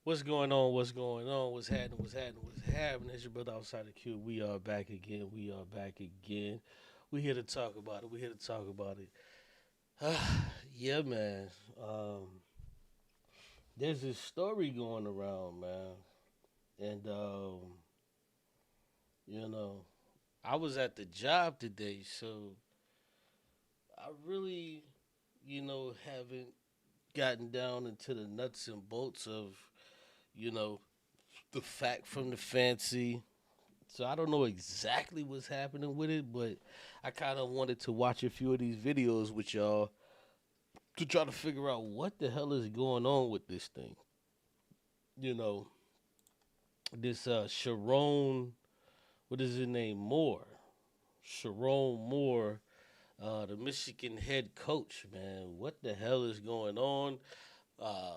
What's going on? What's going on? What's happening? What's happening? What's happening? It's your brother outside the queue. We are back again. We are back again. We here to talk about it. We here to talk about it. Yeah, man. Um, there's this story going around, man, and you know, I was at the job today, so I really, haven't gotten down into the nuts and bolts of, you know, the fact from the fancy. So I don't know exactly what's happening with it, but I kind of wanted to watch a few of these videos with y'all to try to figure out what the hell is going on with this thing. You know, this Sharon, what is his name? Moore. Sharon Moore, the Michigan head coach, man. What the hell is going on? Uh,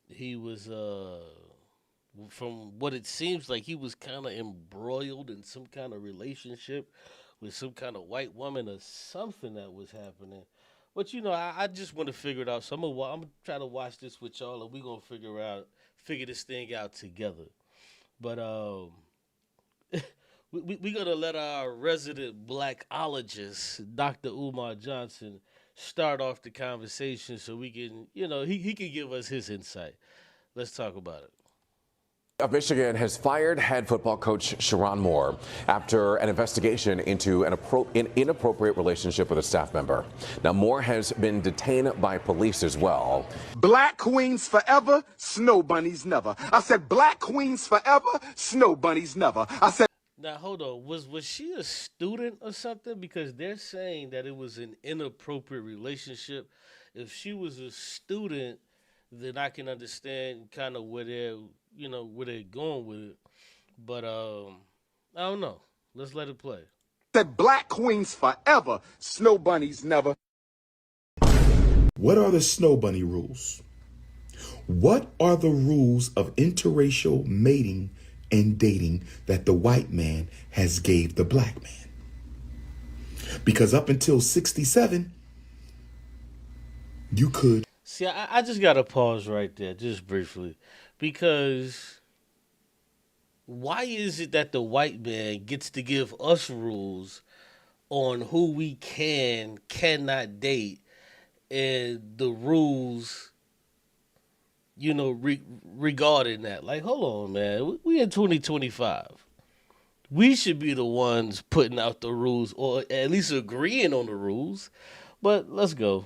he was from what it seems like he was kind of embroiled in some kind of relationship with some kind of white woman or something that was happening. But I just want to figure it out. So I'm gonna try to watch this with y'all, and we gonna figure this thing out together. But we gonna let our resident blackologist, Dr. Umar Johnson, start off the conversation so we can, he can give us his insight. Let's talk about it. Of Michigan has fired head football coach Sharon Moore after an investigation into an inappropriate relationship with a staff member. Now, Moore has been detained by police as well. Black queens forever, snow bunnies never. I said black queens forever, snow bunnies never. I said. Now hold on. Was she a student or something? Because they're saying that it was an inappropriate relationship. If she was a student, then I can understand kind of where they're going with it. But I don't know. Let's let it play. Said black queens forever, snow bunnies never. What are the snow bunny rules? What are the rules of interracial mating and dating that the white man has gave the black man? Because up until 67, you could. See, I just gotta pause right there, just briefly, because why is it that the white man gets to give us rules on who we cannot date, and the rules, regarding that? Like, hold on, man, we in 2025. We should be the ones putting out the rules, or at least agreeing on the rules. But let's go.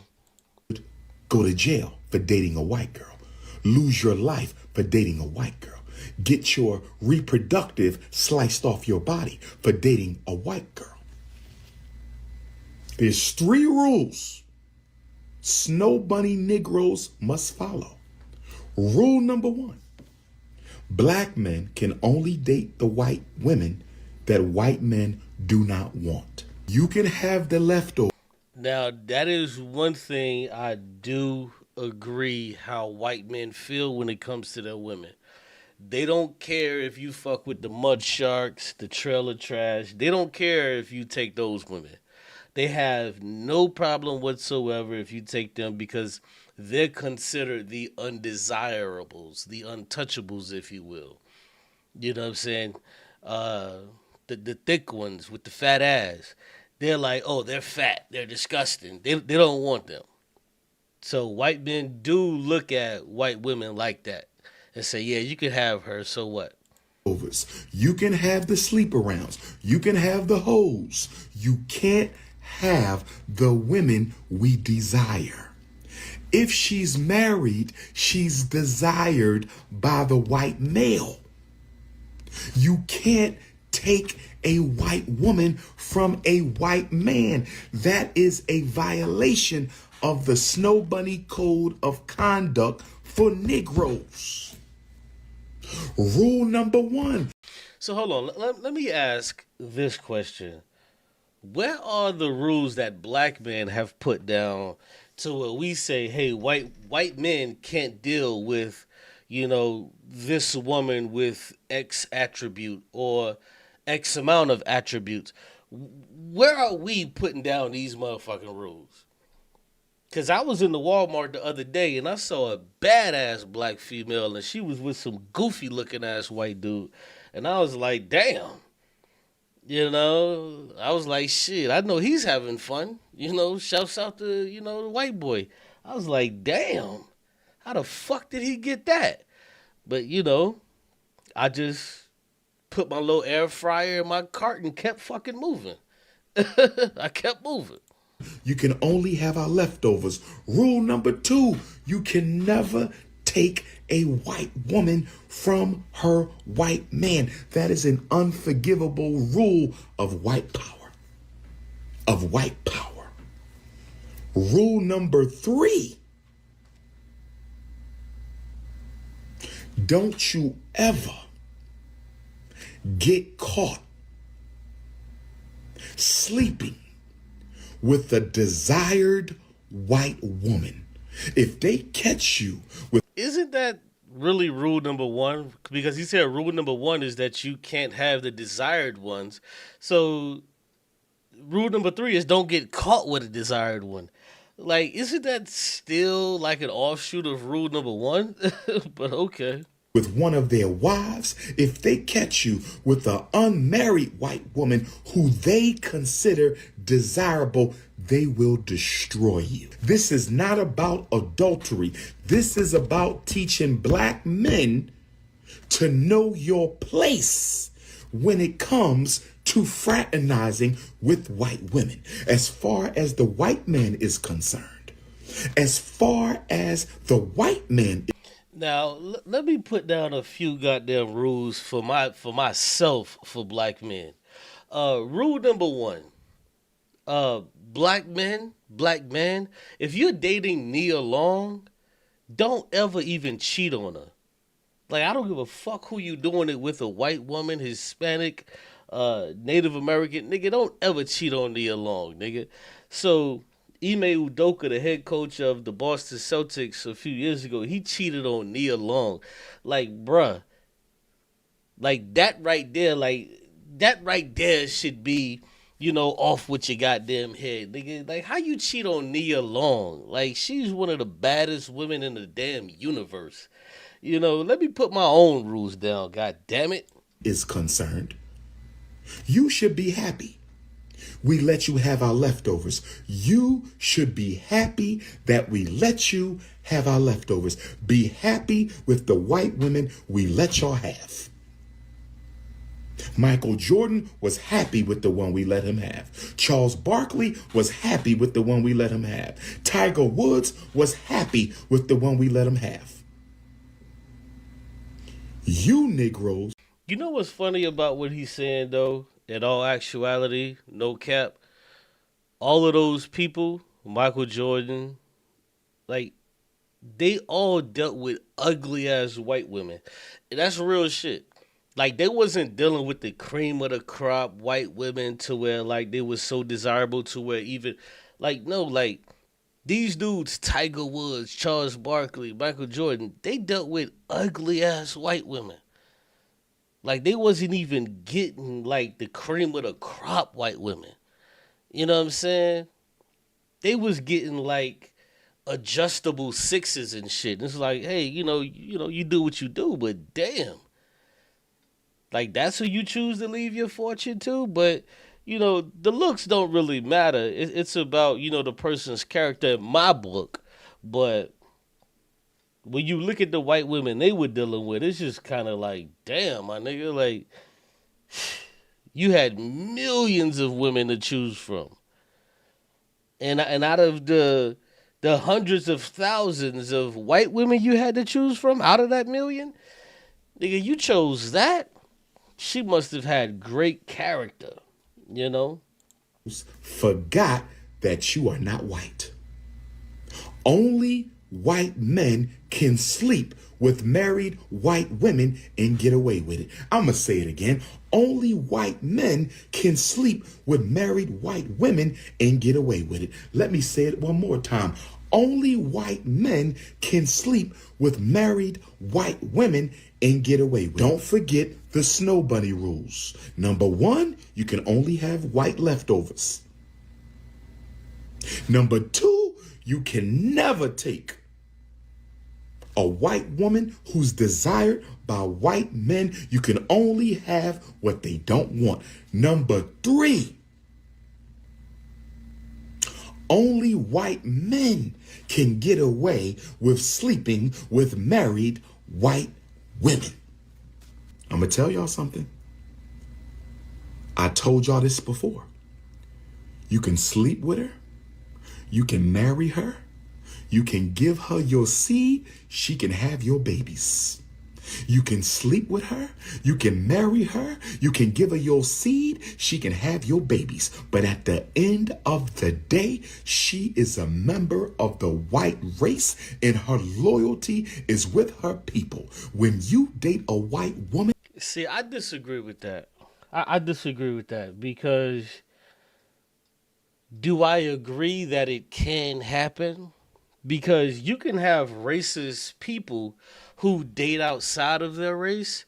Go to jail for dating a white girl. Lose your life for dating a white girl. Get your reproductive sliced off your body for dating a white girl. There's three rules snow bunny Negroes must follow. Rule number one: black men can only date the white women that white men do not want. You can have the leftover. Now, that is one thing I do agree how white men feel when it comes to their women. They don't care if you fuck with the mud sharks, the trailer trash. They don't care if you take those women. They have no problem whatsoever if you take them because they're considered the undesirables, the untouchables, if you will. You know what I'm saying? Uh, the thick ones with the fat ass. They're like, oh, they're fat. They're disgusting. They don't want them. So white men do look at white women like that and say, yeah, you can have her. So what? You can have the sleep arounds. You can have the hoes. You can't have the women we desire. If she's married, she's desired by the white male. You can't take a white woman from a white man. That is a violation of the Snow Bunny Code of Conduct for Negroes. Rule number one. So hold on. Let me ask this question. Where are the rules that black men have put down to where we say, hey, white men can't deal with, this woman with X attribute or X amount of attributes? Where are we putting down these motherfucking rules? Cause I was in the Walmart the other day and I saw a badass black female and she was with some goofy looking ass white dude. And I was like, damn. You know, I was like, shit, I know he's having fun. You know, shouts out to, you know, the white boy. I was like, damn, how the fuck did he get that? But, you know, I just put my little air fryer in my cart and kept fucking moving. I kept moving. You can only have our leftovers. Rule number 2, you can never take a white woman from her white man. That is an unforgivable rule of white power. Of white power. Rule number 3, don't you ever get caught sleeping with a desired white woman. If they catch you with... Isn't that really rule number 1? Because he said rule number 1 is that you can't have the desired ones. So rule number 3 is don't get caught with a desired one. Like, isn't that still like an offshoot of rule number 1? But okay. With one of their wives, if they catch you with an unmarried white woman who they consider desirable, they will destroy you. This is not about adultery. This is about teaching black men to know your place when it comes to fraternizing with white women. As far as the white man is concerned, as far as the white man is... Now, let me put down a few goddamn rules for myself for black men. Rule number 1, black men, if you're dating Nia Long, don't ever even cheat on her. Like, I don't give a fuck who you doing it with, a white woman, Hispanic, Native American. Nigga, don't ever cheat on Nia Long, nigga. So Ime Udoka, the head coach of the Boston Celtics a few years ago, he cheated on Nia Long. Like, bruh, like that right there should be, you know, off with your goddamn head, nigga. Like, how you cheat on Nia Long? Like, she's one of the baddest women in the damn universe. You know, let me put my own rules down, god damn it. Is concerned, you should be happy we let you have our leftovers. You should be happy that we let you have our leftovers. Be happy with the white women we let y'all have. Michael Jordan was happy with the one we let him have. Charles Barkley was happy with the one we let him have. Tiger Woods was happy with the one we let him have. You Negroes. You know what's funny about what he's saying, though? In all actuality, no cap, all of those people, Michael Jordan, like, they all dealt with ugly ass white women. And that's real shit. Like, they wasn't dealing with the cream of the crop white women to where, like, they was so desirable to where even, like, no, like, these dudes, Tiger Woods, Charles Barkley, Michael Jordan, they dealt with ugly ass white women. Like, they wasn't even getting, like, the cream of the crop white women. You know what I'm saying? They was getting, like, adjustable 6s and shit. And it's like, hey, you know, you do what you do, but damn. Like, that's who you choose to leave your fortune to? But, you know, the looks don't really matter. It's about, you know, the person's character in my book. But when you look at the white women they were dealing with, it's just kind of like, damn, my nigga, like, you had millions of women to choose from. And out of the hundreds of thousands of white women you had to choose from, out of that million, nigga, you chose that. She must have had great character, you know? Forgot that you are not white. Only white men can sleep with married white women and get away with it. I'm going to say it again. Only white men can sleep with married white women and get away with it. Let me say it one more time. Only white men can sleep with married white women and get away with it. Don't forget the Snow Bunny rules. Number 1, you can only have white leftovers. Number 2, You can never take a white woman who's desired by white men. You can only have what they don't want. Number 3, only white men can get away with sleeping with married white women. I'm going to tell y'all something. I told y'all this before. You can sleep with her. You can marry her. You can give her your seed. She can have your babies. You can sleep with her. You can marry her. You can give her your seed. She can have your babies. But at the end of the day, she is a member of the white race and her loyalty is with her people. When you date a white woman. See, I disagree with that. I disagree with that because do I agree that it can happen? Because you can have racist people who date outside of their race,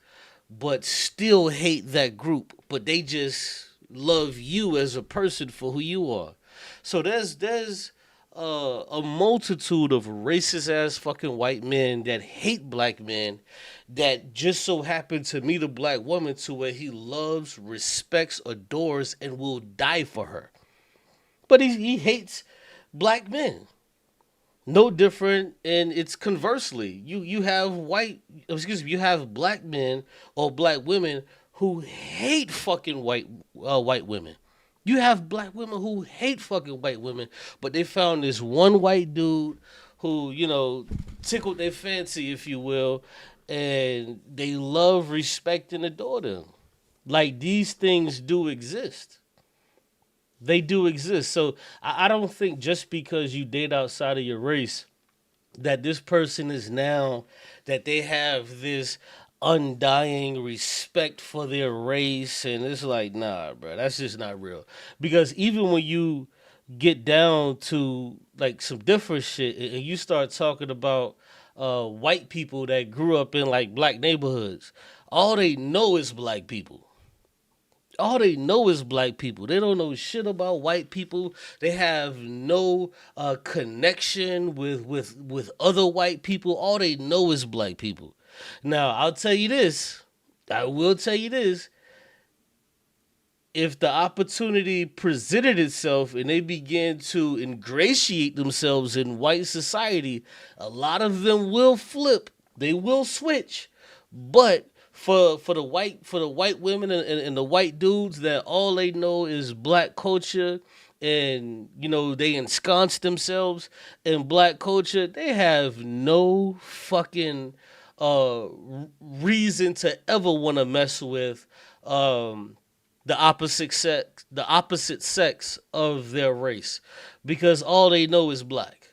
but still hate that group, but they just love you as a person for who you are. So there's a multitude of racist ass fucking white men that hate black men that just so happen to meet a black woman to where he loves, respects, adores, and will die for her. But he hates black men. No different, and it's conversely. You have you have black men or black women who hate fucking white women. You have black women who hate fucking white women, but they found this one white dude who, tickled their fancy, if you will, and they love, respect, and adore them. Like, these things do exist. They do exist. So I don't think just because you date outside of your race that this person is now, that they have this undying respect for their race. And it's like, nah, bro, that's just not real. Because even when you get down to like some different shit and you start talking about white people that grew up in like black neighborhoods, all they know is black people. All they know is black people. They don't know shit about white people. They have no connection with other white people. All they know is black people. Now, I'll tell you this. I will tell you this. If the opportunity presented itself and they began to ingratiate themselves in white society, a lot of them will flip. They will switch. But for the white women and the white dudes that all they know is black culture and they ensconce themselves in black culture, they have no fucking reason to ever want to mess with the opposite sex of their race, because all they know is black.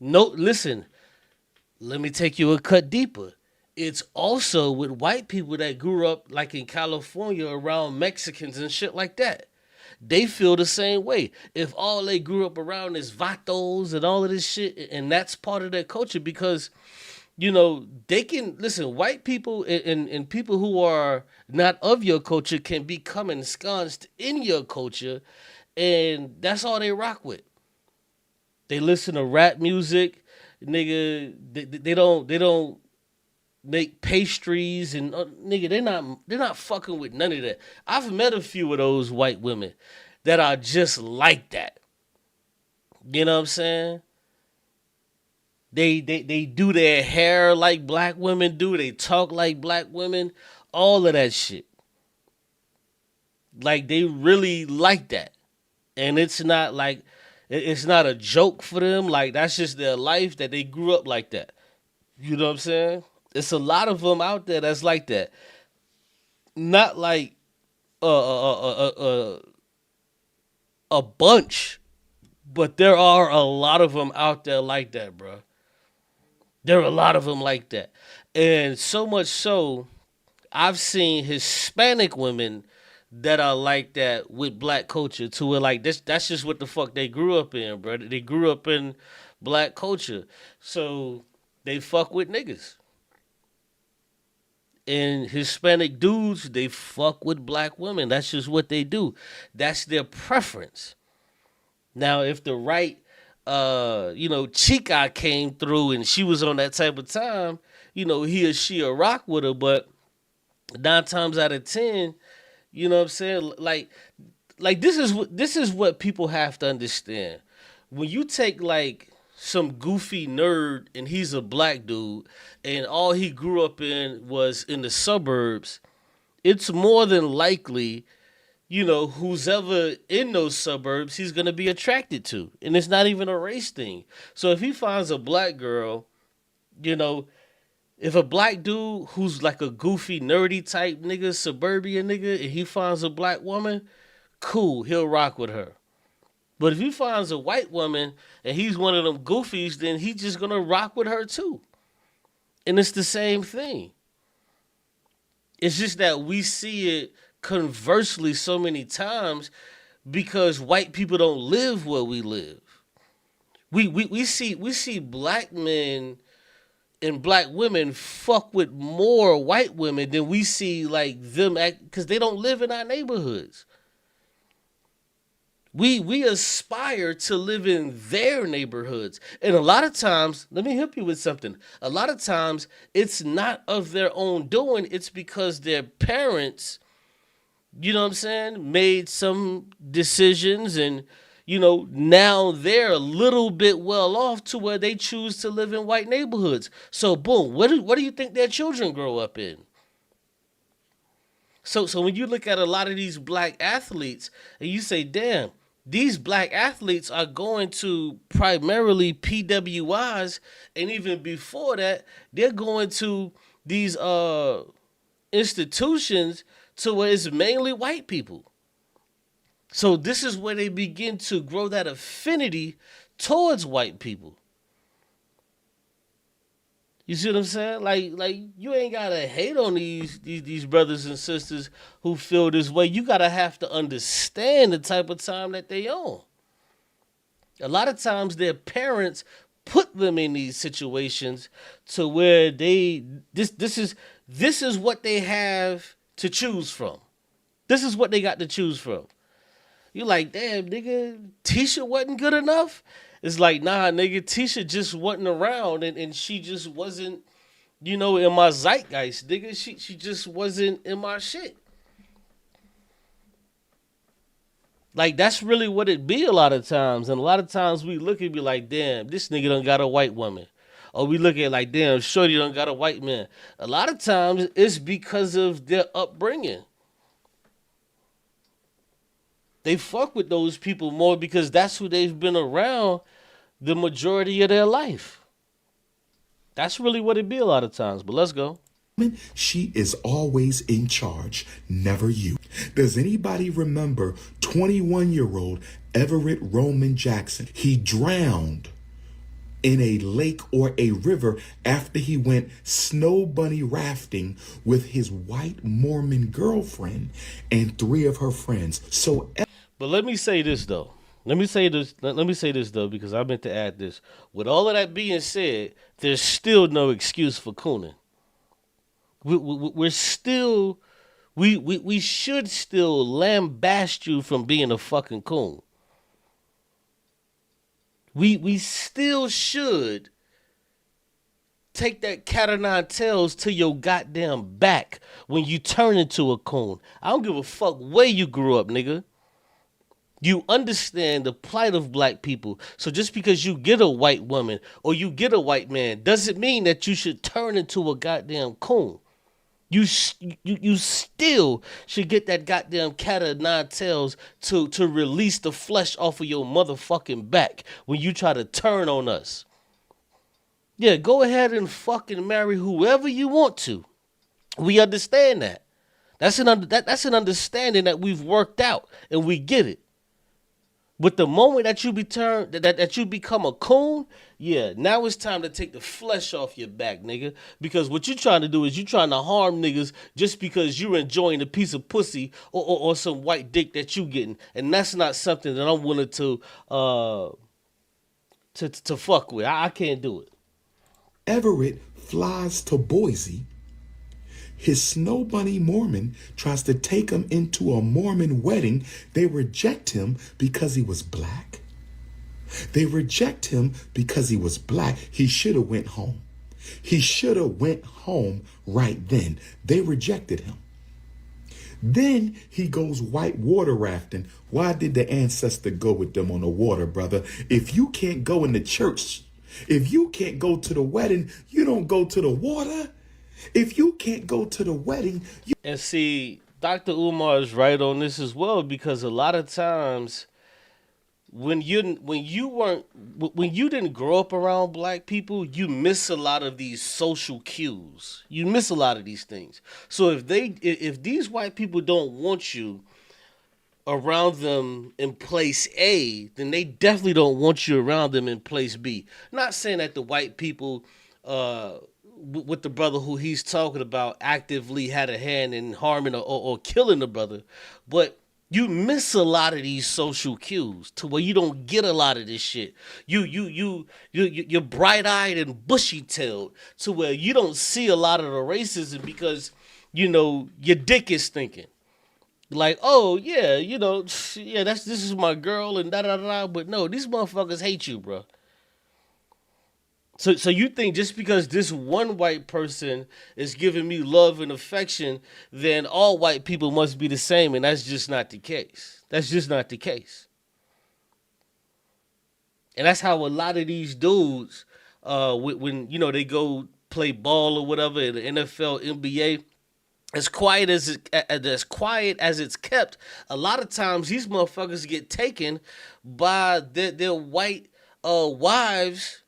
No, listen, let me take you a cut deeper. It's also with white people that grew up like in California around Mexicans and shit like that. They feel the same way. If all they grew up around is vatos and all of this shit, and that's part of their culture, because, they can, listen, white people and people who are not of your culture can become ensconced in your culture, and that's all they rock with. They listen to rap music, nigga, they don't make pastries and nigga, they're not fucking with none of that. I've met a few of those white women that are just like that. You know what I'm saying? They do their hair like black women do. They talk like black women. All of that shit. Like, they really like that. And it's not a joke for them. Like, that's just their life, that they grew up like that. You know what I'm saying? It's a lot of them out there that's like that. Not like a bunch, but there are a lot of them out there like that, bro. There are a lot of them like that. And so much so, I've seen Hispanic women that are like that with black culture, to where like that's just what the fuck they grew up in, bro. They grew up in black culture. So they fuck with niggas. And Hispanic dudes, they fuck with black women. That's just what they do. That's their preference. Now, if the right Chica came through and she was on that type of time, he or she'll rock with her. But 9 times out of 10, you know what I'm saying? Like this is what people have to understand. When you take like some goofy nerd and he's a black dude and all he grew up in was in the suburbs, it's more than likely, who's ever in those suburbs he's gonna be attracted to. And it's not even a race thing. So if he finds a black girl, if a black dude who's like a goofy, nerdy type nigga, suburban nigga, and he finds a black woman, cool, he'll rock with her. But if he finds a white woman and he's one of them goofies, then he's just gonna rock with her too. And it's the same thing. It's just that we see it conversely so many times because white people don't live where we live. We see black men and black women fuck with more white women than we see like them act, because they don't live in our neighborhoods. We aspire to live in their neighborhoods. And a lot of times, let me help you with something. A lot of times it's not of their own doing. It's because their parents, made some decisions and, now they're a little bit well off to where they choose to live in white neighborhoods. So boom, what do you think their children grow up in? So when you look at a lot of these black athletes and you say, damn, these black athletes are going to primarily PWIs, and even before that, they're going to these institutions to where it's mainly white people. So this is where they begin to grow that affinity towards white people. You see what I'm saying? Like you ain't gotta hate on these brothers and sisters who feel this way. You gotta have to understand the type of time that they on. A lot of times their parents put them in these situations to where this is what they have to choose from. This is what they got to choose from. You like, damn, nigga, Tisha wasn't good enough? It's like, nah, nigga, Tisha just wasn't around and she just wasn't, in my zeitgeist, nigga. She just wasn't in my shit. Like, that's really what it be a lot of times. And a lot of times we look and be like, damn, this nigga done got a white woman. Or we look at like, damn, shorty done got a white man. A lot of times it's because of their upbringing. They fuck with those people more because that's who they've been around the majority of their life. That's really what it be a lot of times, but let's go. She is always in charge, never you. Does anybody remember 21-year-old Everett Roman Jackson? He drowned in a lake or a river after he went snow bunny rafting with his white Mormon girlfriend and 3 of her friends. But let me say this though. Let me say this though, because I meant to add this. With all of that being said, there's still no excuse for cooning. We should still lambaste you from being a fucking coon. We still should take that cat o' nine tails to your goddamn back when you turn into a coon. I don't give a fuck where you grew up, nigga. You understand the plight of black people. So just because you get a white woman or you get a white man doesn't mean that you should turn into a goddamn coon. You still should get that goddamn cat o' nine tails to release the flesh off of your motherfucking back when you try to turn on us. Yeah, go ahead and fucking marry whoever you want to. We understand that. That's an understanding that we've worked out and we get it. But the moment that you become a coon, yeah, now it's time to take the flesh off your back, nigga. Because what you're trying to do is you're trying to harm niggas just because you're enjoying a piece of pussy or some white dick that you getting. And that's not something that I'm willing to fuck with. I can't do it. Everett flies to Boise. His snow bunny Mormon tries to take him into a Mormon wedding. They reject him because he was black. They reject him because he was black. He should have went home. He should have went home right then. They rejected him. Then he goes white water rafting. Why did the ancestor go with them on the water, brother? If you can't go in the church, if you can't go to the wedding, you don't go to the water. If you can't go to the wedding, And see, Dr. Umar is right on this as well, because a lot of times when you didn't grow up around black people, you miss a lot of these social cues. You miss a lot of these things. So if these white people don't want you around them in place A, then they definitely don't want you around them in place B. Not saying that the white people with the brother who he's talking about actively had a hand in harming or killing the brother, but you miss a lot of these social cues to where you don't get a lot of this shit. You're bright-eyed and bushy-tailed to where you don't see a lot of the racism because, your dick is thinking. Like, oh, yeah, yeah, this is my girl and da-da-da-da. But no, these motherfuckers hate you, bro. So you think just because this one white person is giving me love and affection, then all white people must be the same, and that's just not the case. That's just not the case. And that's how a lot of these dudes, when they go play ball or whatever in the NFL, NBA, as quiet as it's kept, a lot of times these motherfuckers get taken by their white wives,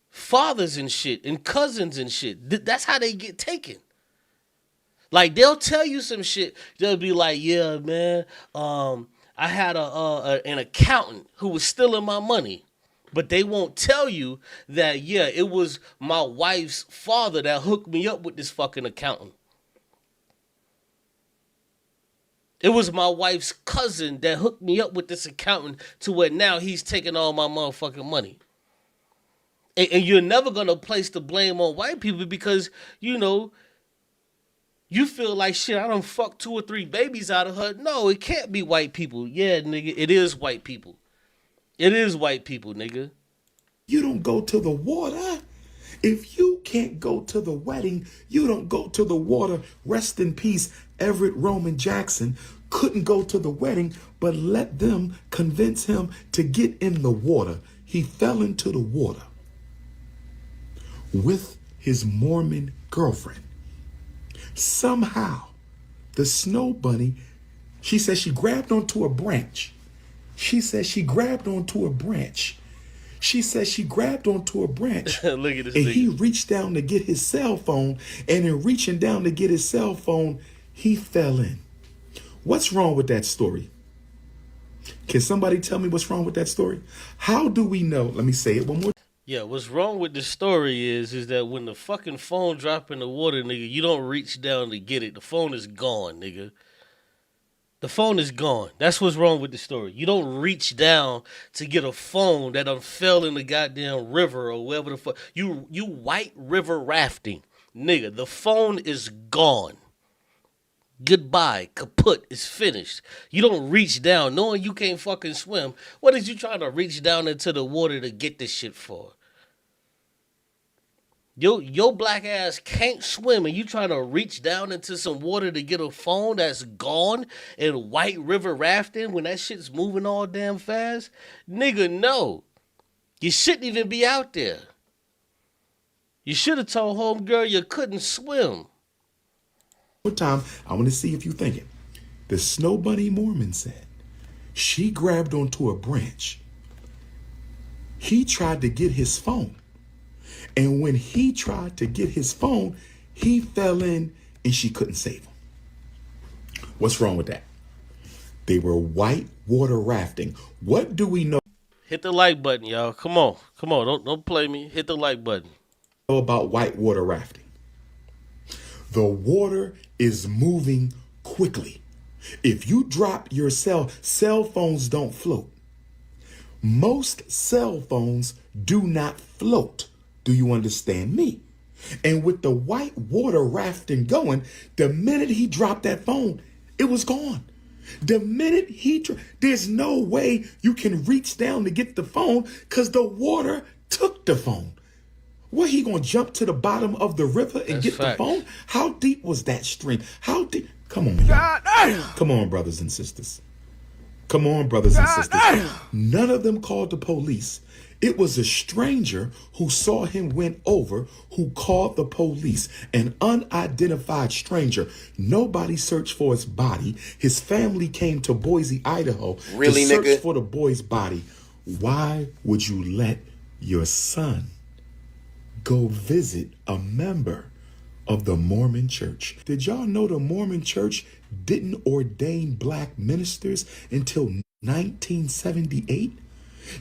fathers and shit, and cousins and shit. That's how they get taken. Like, they'll tell you some shit. They'll be like, yeah, man, I had an accountant who was stealing my money. But they won't tell you that, yeah, it was my wife's father that hooked me up with this fucking accountant. It was my wife's cousin that hooked me up with this accountant to where now he's taking all my motherfucking money. And you're never going to place the blame on white people because, you feel like, shit, I done fucked 2 or 3 babies out of her. No, it can't be white people. Yeah, nigga, it is white people. It is white people, nigga. you don't go to the water. If you can't go to the wedding, you don't go to the water. Rest in peace, Everett Roman Jackson couldn't go to the wedding, but let them convince him to get in the water. He fell into the water with his Mormon girlfriend. Somehow, the snow bunny, she says she grabbed onto a branch. She says she grabbed onto a branch. She says she grabbed onto a branch. Look at this and nigga. He reached down to get his cell phone, and in reaching down to get his cell phone, he fell in. What's wrong with that story? Can somebody tell me what's wrong with that story? How do we know? Let me say it one more. Yeah, what's wrong with the story is that when the fucking phone drop in the water, nigga, you don't reach down to get it. The phone is gone, nigga. The phone is gone. That's what's wrong with the story. You don't reach down to get a phone that done fell in the goddamn river or wherever the fuck. You white river rafting, nigga. The phone is gone. Goodbye. Kaput. It's finished. You don't reach down knowing you can't fucking swim. What is you trying to reach down into the water to get this shit for? Your black ass can't swim and you trying to reach down into some water to get a phone that's gone in white river rafting when that shit's moving all damn fast? Nigga, no. You shouldn't even be out there. You should have told homegirl you couldn't swim. One time, I want to see if you think it. The Snow Bunny Mormon said she grabbed onto a branch. He tried to get his phone. And when he tried to get his phone, he fell in and she couldn't save him. What's wrong with that? They were white water rafting. What do we know Hit the like button, y'all. Come on. Don't play me. Hit the like button. about white water rafting? The water is moving quickly. If you drop your cell phones don't float. Most cell phones do not float. Do you understand me? And with the white water rafting going, the minute he dropped that phone, it was gone. The minute there's no way you can reach down to get the phone because the water took the phone. What, he gonna jump to the bottom of the river and That's get facts. the phone? How deep was that stream? How deep? Come on, y'all. Come on, brothers and sisters. Come on, brothers and sisters. None of them called the police. It was a stranger who saw him went over who called the police. An unidentified stranger. Nobody searched for his body. His family came to Boise, Idaho to search for the boy's body. Why would you let your son go visit a member of the Mormon Church? Did y'all know the Mormon Church didn't ordain black ministers until 1978?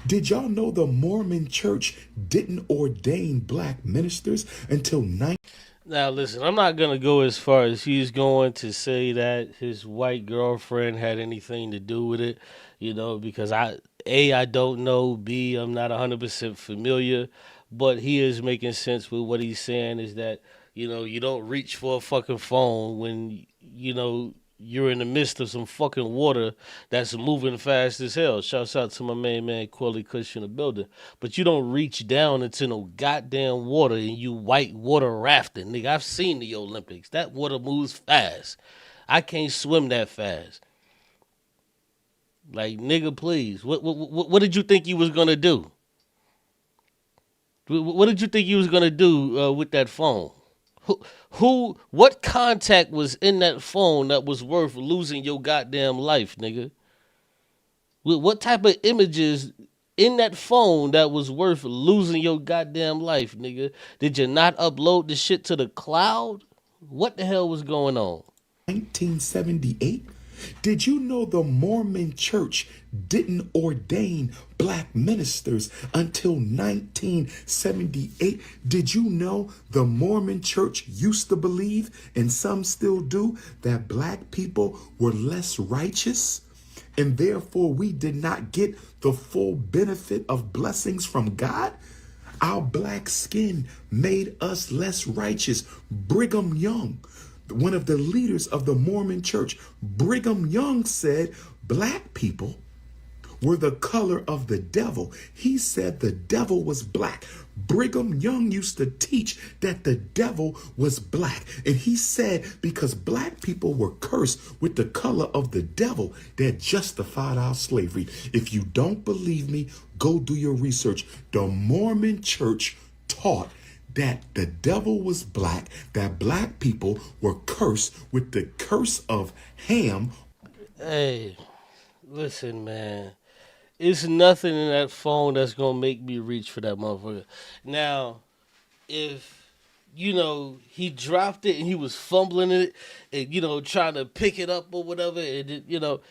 Did y'all know the Mormon Church didn't ordain black ministers until Now, listen, I'm not going to go as far as he's going to say that his white girlfriend had anything to do with it, you know, because I don't know, B, I'm not 100% familiar, but he is making sense with what he's saying is that, you know, you don't reach for a fucking phone when, you know, you're in the midst of some fucking water that's moving fast as hell. Shouts out to my main man, Quilly Kush in the building. But you don't reach down into no goddamn water and you white water rafting. Nigga, I've seen the Olympics. That water moves fast. I can't swim that fast. Like, nigga, please. What did you think you was going to do? What did you think you was going to do with that phone? What contact was in that phone that was worth losing your goddamn life, nigga? What type of images in that phone that was worth losing your goddamn life, nigga? Did you not upload the shit to the cloud? What the hell was going on? 1978? Did you know the Mormon Church didn't ordain black ministers until 1978? Did you know the Mormon Church used to believe, and some still do, that black people were less righteous? And therefore we did not get the full benefit of blessings from God? Our black skin made us less righteous. Brigham Young, one of the leaders of the Mormon Church, Brigham Young said black people were the color of the devil. He said the devil was black. Brigham Young used to teach that the devil was black. And he said because black people were cursed with the color of the devil, that justified our slavery. If you don't believe me, go do your research. The Mormon Church taught that the devil was black, that black people were cursed with the curse of Ham. Hey, listen, man. It's nothing in that phone that's going to make me reach for that motherfucker. Now, if, you know, he dropped it and he was fumbling it and, you know, trying to pick it up or whatever, and it, you know,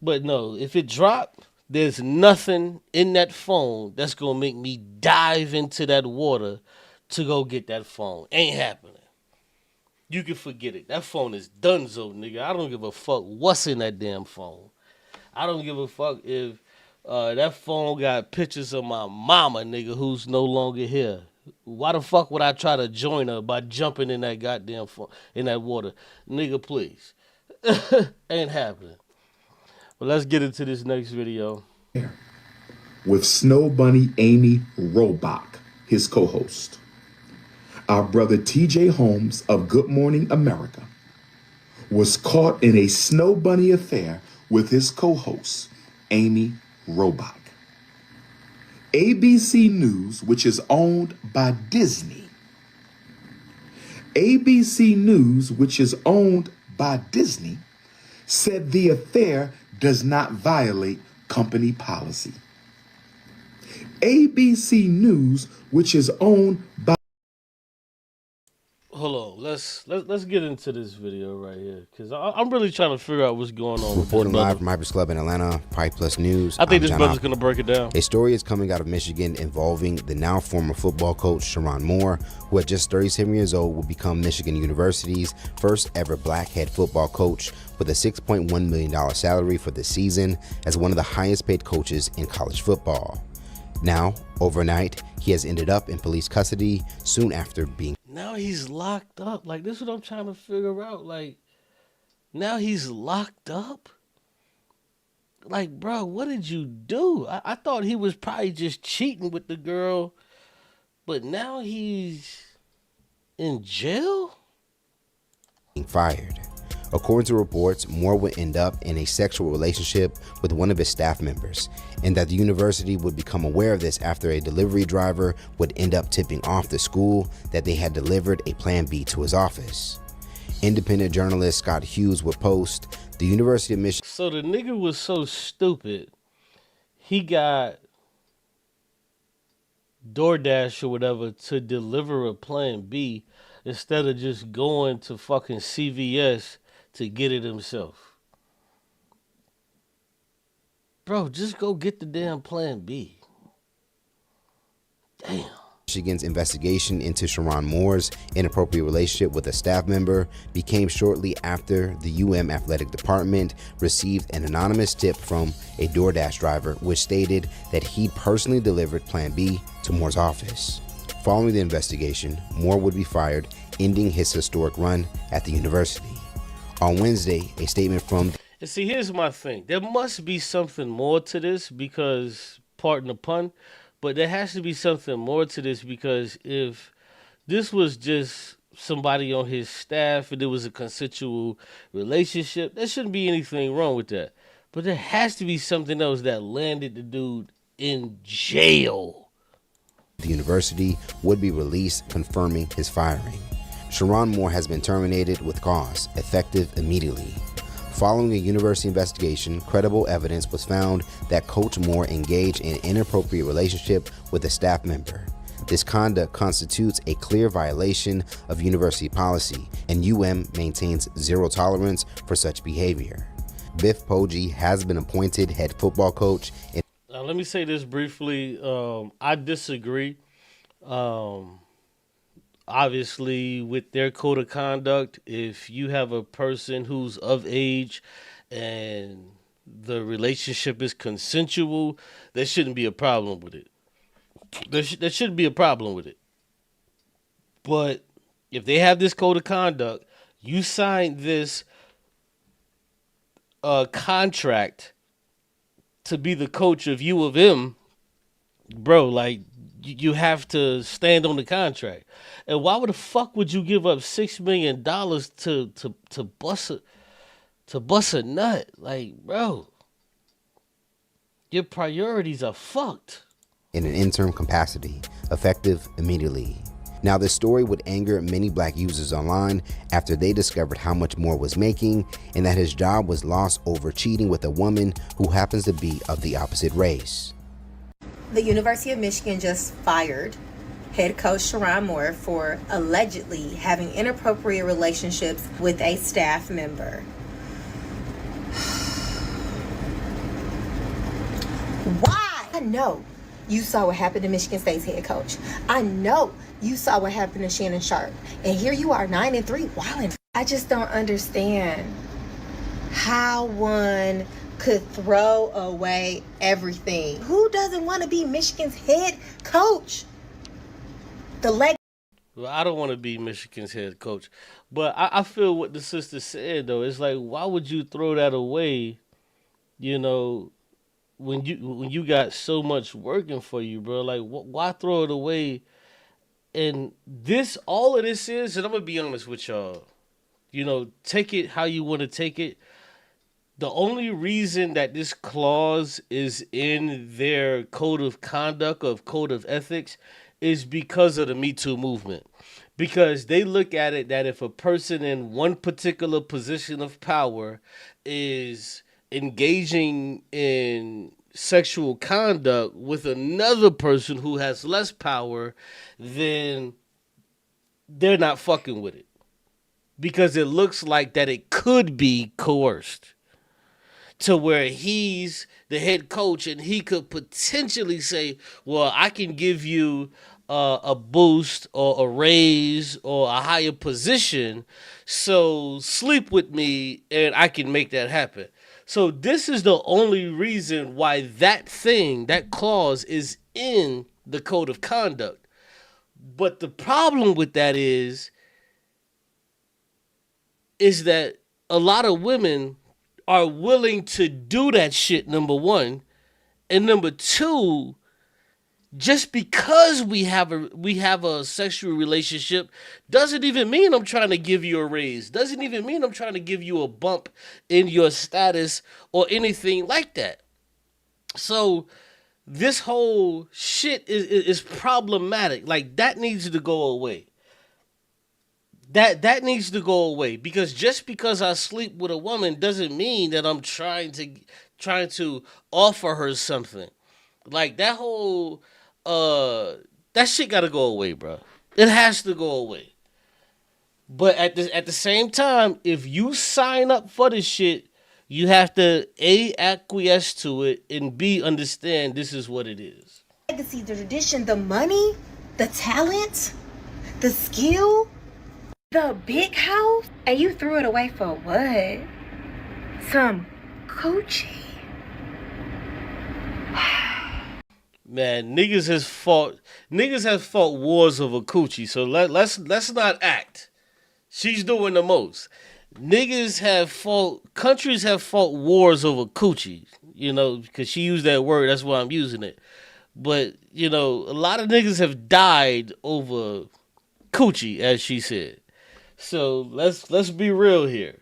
but no, if it dropped, there's nothing in that phone that's going to make me dive into that water to go get that phone. Ain't happening. You can forget it. That phone is donezo, nigga. I don't give a fuck what's in that damn phone. I don't give a fuck if that phone got pictures of my mama, nigga, who's no longer here. Why the fuck would I try to join her by jumping in that goddamn phone, in that water? Nigga, please. Ain't happening. But let's get into this next video. With Snow Bunny Amy Robach, his co-host. Our brother TJ Holmes of Good Morning America was caught in a Snow Bunny affair with his co-host, Amy Robach. ABC News, which is owned by Disney. ABC News, which is owned by Disney, said the affair does not violate company policy. ABC News, which is owned by... Hold on, let's get into this video right here, because I'm really trying to figure out what's going on. Reporting with this live from Hypers Club in Atlanta, Pride Plus News. I think I'm this John brother's Hoffman. gonna break it down. A story is coming out of Michigan involving the now former football coach Sharon Moore, who at just 37 years old will become Michigan University's first ever black head football coach with a $6.1 million salary for the season as one of the highest paid coaches in college football. Now, overnight, he has ended up in police custody soon after being... Now he's locked up. Like, this is what I'm trying to figure out. Like, now he's locked up? Like, bro, what did you do? I thought he was probably just cheating with the girl, but now he's in jail? Being fired. According to reports, Moore would end up in a sexual relationship with one of his staff members, and that the university would become aware of this after a delivery driver would end up tipping off the school that they had delivered a Plan B to his office. Independent journalist Scott Hughes would post, the University of Michigan. So the nigga was so stupid, he got DoorDash or whatever to deliver a Plan B instead of just going to fucking CVS to get it himself. Bro, just go get the damn Plan B. Damn. Michigan's investigation into Sherron Moore's inappropriate relationship with a staff member became shortly after the UM athletic department received an anonymous tip from a DoorDash driver which stated that he personally delivered Plan B to Moore's office. Following the investigation, Moore would be fired, ending his historic run at the university. On Wednesday, a statement from... And see, here's my thing. There must be something more to this because, pardon the pun, but there has to be something more to this because if this was just somebody on his staff and it was a consensual relationship, there shouldn't be anything wrong with that. But there has to be something else that landed the dude in jail. The university would be released, confirming his firing. Sherron Moore has been terminated with cause, effective immediately. Following a university investigation, credible evidence was found that Coach Moore engaged in an inappropriate relationship with a staff member. This conduct constitutes a clear violation of university policy, and UM maintains zero tolerance for such behavior. Biff Poggi has been appointed head football coach. Now, let me say this briefly. I disagree. Obviously, with their code of conduct, if you have a person who's of age and the relationship is consensual, there shouldn't be a problem with it. There shouldn't be a problem with it. But if they have this code of conduct, you signed this contract to be the coach of U of M, bro, like, you have to stand on the contract. And why the fuck would you give up $6 million to bust a nut? Like, bro, your priorities are fucked. In an interim capacity, effective immediately. Now, this story would anger many black users online after they discovered how much Moore was making and that his job was lost over cheating with a woman who happens to be of the opposite race. The University of Michigan just fired head coach Sherron Moore for allegedly having inappropriate relationships with a staff member. Why? I know you saw what happened to Michigan State's head coach. I know you saw what happened to Shannon Sharp. And here you are, 9-3, wilding. I just don't understand how one could throw away everything. Who doesn't want to be Michigan's head coach? Well, I don't want to be Michigan's head coach, but I feel what the sister said though. It's like, why would you throw that away? You know, when you got so much working for you, bro. Like, why throw it away? And all of this is, and I'm gonna be honest with y'all. You know, take it how you want to take it. The only reason that this clause is in their code of conduct, of code of ethics, is because of the Me Too movement. Because they look at it that if a person in one particular position of power is engaging in sexual conduct with another person who has less power, then they're not fucking with it. Because it looks like that it could be coerced. To where he's the head coach and he could potentially say, well, I can give you a boost or a raise or a higher position, so sleep with me and I can make that happen. So this is the only reason why that clause is in the code of conduct. But the problem with that is that a lot of women are willing to do that shit, number one. And number two, just because we have a sexual relationship doesn't even mean I'm trying to give you a raise. Doesn't even mean I'm trying to give you a bump in your status or anything like that. So this whole shit is problematic. Like, that needs to go away. That needs to go away, because just because I sleep with a woman doesn't mean that I'm trying to offer her something. Like, that whole that shit gotta go away, bro. It has to go away. But at the same time, if you sign up for this shit, you have to A, acquiesce to it, and B, understand this is what it is. Legacy, the tradition, the money, the talent, the skill, the big house, and you threw it away for what? Some coochie. Man, niggas have fought wars over coochie, so let's not act. She's doing the most. Countries have fought wars over coochie, because she used that word, that's why I'm using it. But, a lot of niggas have died over coochie, as she said. So let's be real here.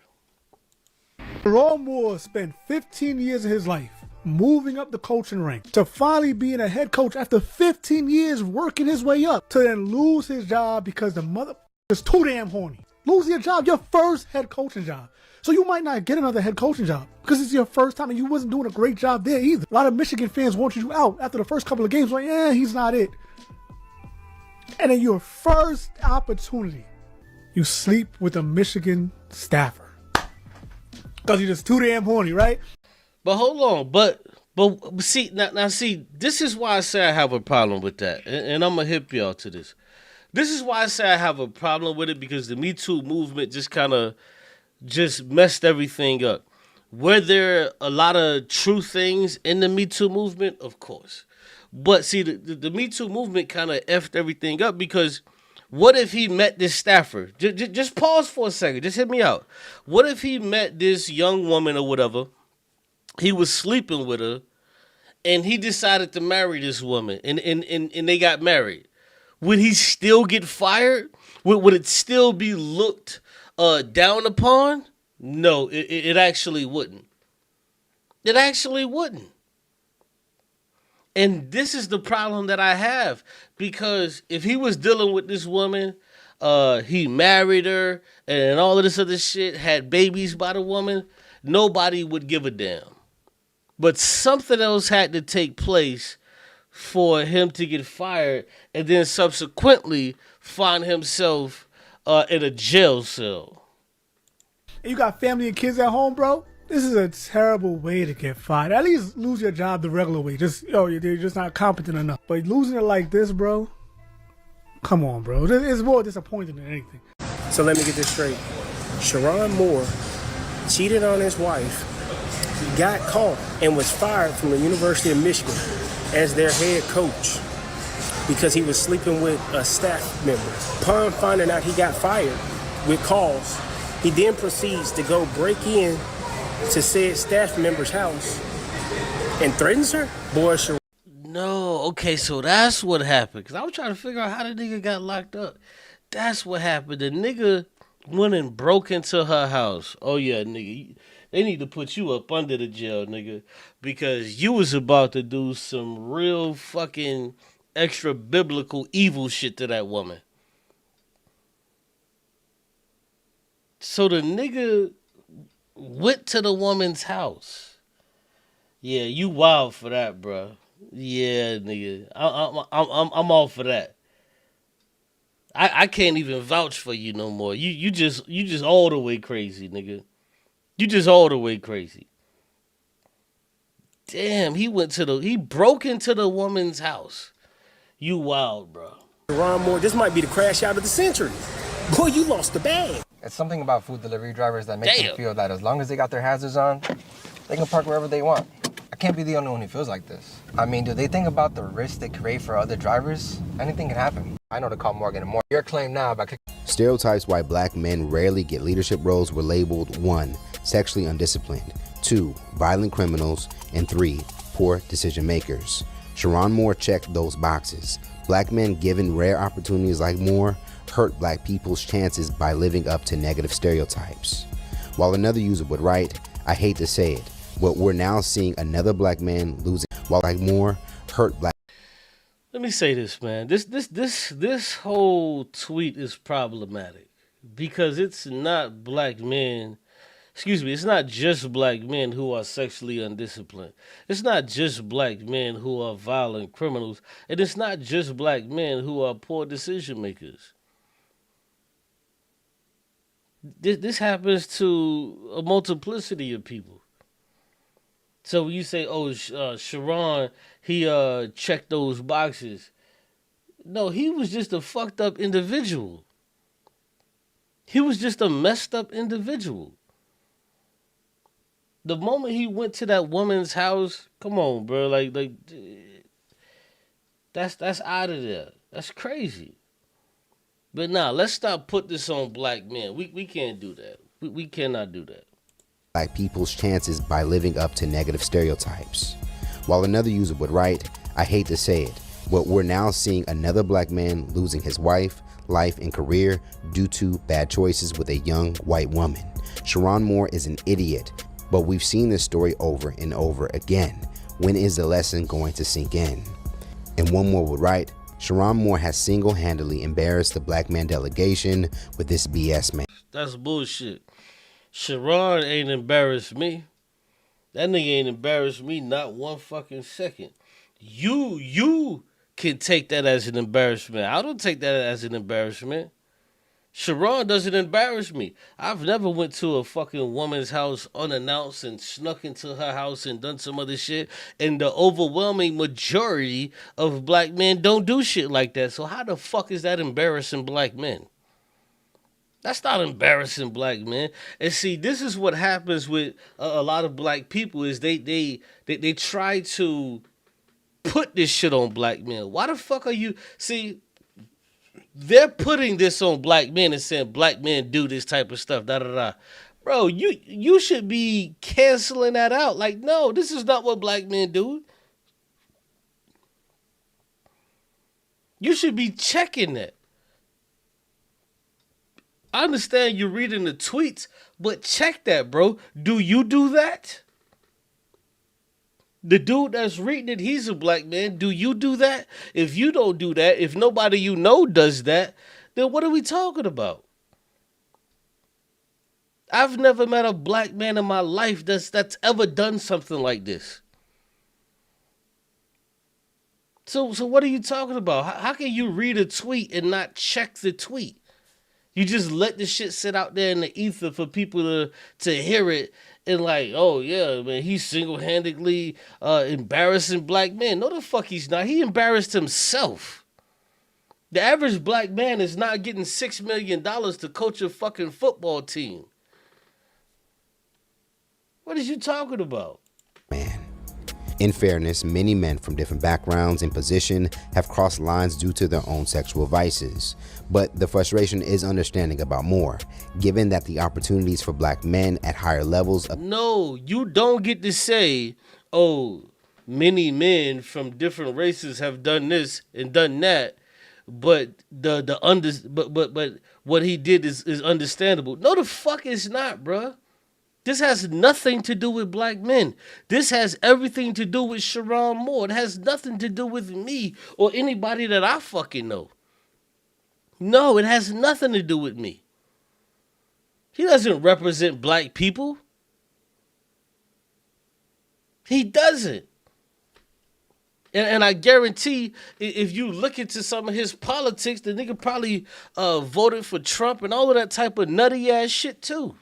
Sherrone Moore spent 15 years of his life moving up the coaching ranks to finally being a head coach after 15 years working his way up, to then lose his job because the mother is too damn horny. Lose your job, your first head coaching job. So you might not get another head coaching job because it's your first time and you wasn't doing a great job there either. A lot of Michigan fans wanted you out after the first couple of games, like, he's not it. And then your first opportunity, you sleep with a Michigan staffer because you're just too damn horny, right? But hold on, but see, now see, this is why I say I have a problem with that, and I'm gonna hip y'all to this. This is why I say I have a problem with it, because the Me Too movement just kind of messed everything up. Were there a lot of true things in the Me Too movement? Of course. But see, the Me Too movement kind of effed everything up, because what if he met this staffer? Just pause for a second. Just hear me out. What if he met this young woman or whatever? He was sleeping with her, and he decided to marry this woman, and they got married. Would he still get fired? Would it still be looked down upon? No, it actually wouldn't. It actually wouldn't. And this is the problem that I have, because if he was dealing with this woman, he married her and all of this other shit, had babies by the woman, nobody would give a damn. But something else had to take place for him to get fired, and then subsequently find himself in a jail cell. And you got family and kids at home, bro? This is a terrible way to get fired. At least lose your job the regular way. You're just not competent enough. But losing it like this, bro, come on, bro. It's more disappointing than anything. So let me get this straight. Sherrone Moore cheated on his wife, got caught, and was fired from the University of Michigan as their head coach because he was sleeping with a staff member. Upon finding out he got fired with cause, he then proceeds to go break in to said staff member's house and threatens her? Boy, Sherrone. No, okay, so that's what happened. Because I was trying to figure out how the nigga got locked up. That's what happened. The nigga went and broke into her house. Oh, yeah, nigga. They need to put you up under the jail, nigga. Because you was about to do some real fucking extra biblical evil shit to that woman. So the nigga went to the woman's house. Yeah, you wild for that, bro. Yeah, nigga. I'm all for that. I can't even vouch for you no more. You just all the way crazy, nigga. You just all the way crazy. Damn, he broke into the woman's house. You wild, bro. Sherrone Moore, this might be the crash out of the century. Boy, you lost the bag. It's something about food delivery drivers that makes them feel that as long as they got their hazards on, they can park wherever they want. I can't be the only one who feels like this. I mean, do they think about the risk they create for other drivers? Anything can happen. I know to call Morgan and Moore. Your claim now by Stereotypes why black men rarely get leadership roles were labeled 1. Sexually undisciplined, 2, violent criminals, and 3, poor decision makers. Sherrone Moore checked those boxes. Black men given rare opportunities like Moore hurt black people's chances by living up to negative stereotypes. While another user would write, I hate to say it, but we're now seeing another black man losing while like Moore hurt black. Let me say this, man. This whole tweet is problematic because it's not black men. Excuse me, it's not just black men who are sexually undisciplined. It's not just black men who are violent criminals. And it's not just black men who are poor decision makers. This happens to a multiplicity of people. So when you say, Sherrone, he checked those boxes. No, he was just a fucked up individual. He was just a messed up individual. The moment he went to that woman's house, come on, bro, like that's out of there. That's crazy. But now, let's stop put this on black men. We can't do that. We cannot do that. Black people's chances by living up to negative stereotypes. While another user would write, I hate to say it, but we're now seeing another black man losing his wife, life, and career due to bad choices with a young white woman. Sherrone Moore is an idiot. But we've seen this story over and over again. When is the lesson going to sink in? And one more would write, Sherrone Moore has single-handedly embarrassed the black man delegation with this BS, man. That's bullshit. Sherrone ain't embarrassed me. That nigga ain't embarrassed me not one fucking second. You can take that as an embarrassment. I don't take that as an embarrassment. Sherrone doesn't embarrass me. I've never went to a fucking woman's house unannounced and snuck into her house and done some other shit. And the overwhelming majority of black men don't do shit like that. So how the fuck is that embarrassing black men? That's not embarrassing black men. And see, this is what happens with a lot of black people is they try to put this shit on black men. Why the fuck are you... See... They're putting this on black men and saying black men do this type of stuff, da-da-da. Bro, you should be canceling that out. Like, no, this is not what black men do. You should be checking that. I understand you're reading the tweets, but check that, bro. Do you do that? The dude that's reading it, he's a black man. Do you do that? If you don't do that, if nobody you know does that, then what are we talking about? I've never met a black man in my life that's ever done something like this. So what are you talking about? How can you read a tweet and not check the tweet? You just let the shit sit out there in the ether for people to hear it. And like, oh yeah, man, he's single-handedly embarrassing black men. No, the fuck he's not. He embarrassed himself. The average black man is not getting $6 million to coach a fucking football team. What is you talking about? Man. In fairness, many men from different backgrounds and position have crossed lines due to their own sexual vices. But the frustration is understanding about Moore, given that the opportunities for black men at higher levels of... No, you don't get to say, oh, many men from different races have done this and done that, but but what he did is understandable. No, the fuck it's not, bruh. This has nothing to do with black men. This has everything to do with Sherrone Moore. It has nothing to do with me or anybody that I fucking know. No, it has nothing to do with me. He doesn't represent black people. He doesn't. And I guarantee if you look into some of his politics, the nigga probably voted for Trump and all of that type of nutty ass shit too.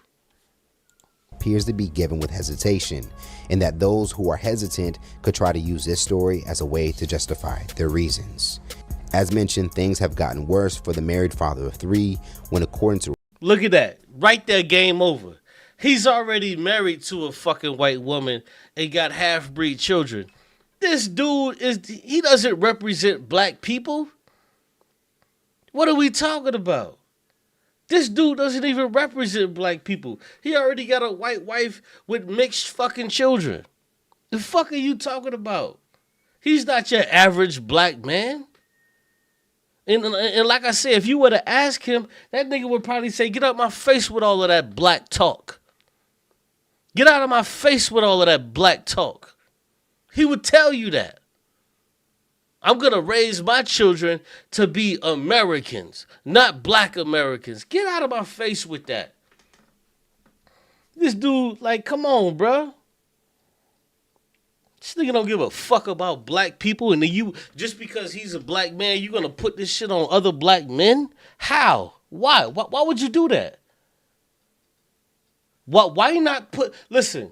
Appears to be given with hesitation, and that those who are hesitant could try to use this story as a way to justify their reasons. As mentioned, things have gotten worse for the married father of 3 when, according to... Look at that. Right there, game over. He's already married to a fucking white woman and got half-breed children. This dude he doesn't represent black people. What are we talking about? This dude doesn't even represent black people. He already got a white wife with mixed fucking children. The fuck are you talking about? He's not your average black man. And like I said, if you were to ask him, that nigga would probably say, get out my face with all of that black talk. Get out of my face with all of that black talk. He would tell you that. I'm going to raise my children to be Americans, not black Americans. Get out of my face with that. This dude, like, come on, bro. This nigga don't give a fuck about black people, and then you, just because he's a black man, you gonna put this shit on other black men? How? Why? Why would you do that? Why not put, listen,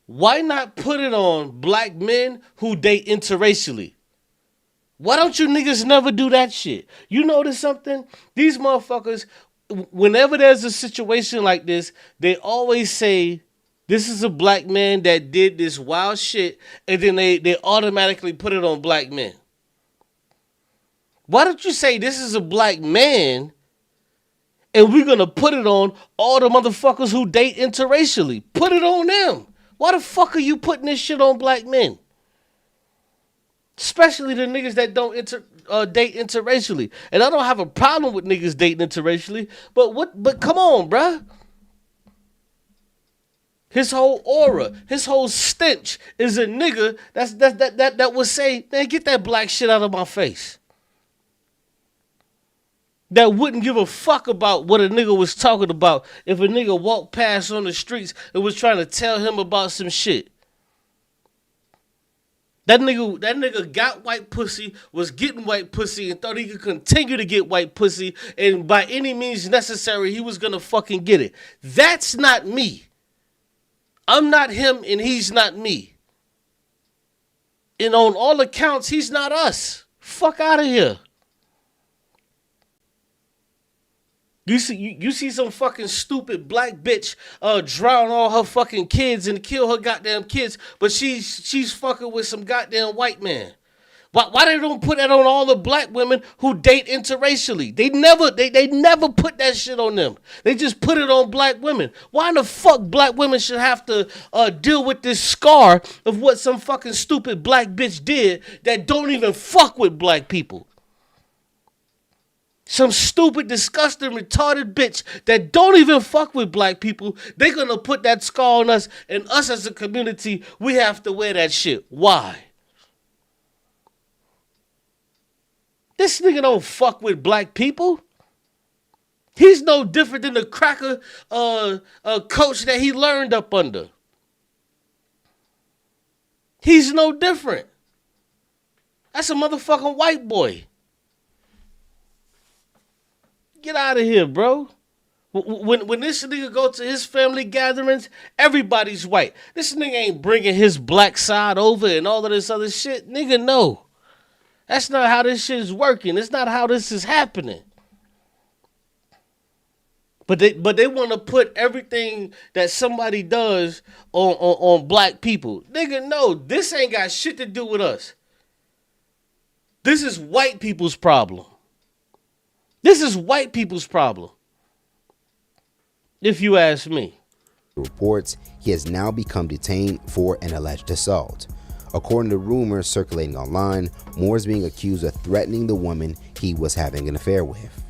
why not put it on black men who date interracially? Why don't you niggas never do that shit? You notice something? These motherfuckers, whenever there's a situation like this, they always say, this is a black man that did this wild shit, and then they automatically put it on black men. Why don't you say this is a black man, and we're going to put it on all the motherfuckers who date interracially? Put it on them. Why the fuck are you putting this shit on black men? Especially the niggas that don't date interracially. And I don't have a problem with niggas dating interracially, but come on, bruh. His whole aura, his whole stench is a nigga that would say, man, get that black shit out of my face. That wouldn't give a fuck about what a nigga was talking about if a nigga walked past on the streets and was trying to tell him about some shit. That nigga got white pussy, was getting white pussy, and thought he could continue to get white pussy, and by any means necessary, he was gonna fucking get it. That's not me. I'm not him and he's not me. And on all accounts, he's not us. Fuck out of here. You see some fucking stupid black bitch drown all her fucking kids and kill her goddamn kids, but she's fucking with some goddamn white man. Why they don't put that on all the black women who date interracially? They never put that shit on them. They just put it on black women. Why in the fuck black women should have to deal with this scar of what some fucking stupid black bitch did that don't even fuck with black people? Some stupid, disgusting, retarded bitch that don't even fuck with black people. They're gonna put that scar on us, and us as a community, we have to wear that shit. Why? This nigga don't fuck with black people. He's no different than the cracker coach that he learned up under. He's no different. That's a motherfucking white boy. Get out of here, bro. When this nigga go to his family gatherings, everybody's white. This nigga ain't bringing his black side over and all of this other shit. Nigga, no. That's not how this shit is working. It's not how this is happening. But they want to put everything that somebody does on black people. Nigga, no, this ain't got shit to do with us. This is white people's problem. This is white people's problem, if you ask me. Reports he has now become detained for an alleged assault. According to rumors circulating online, Moore is being accused of threatening the woman he was having an affair with.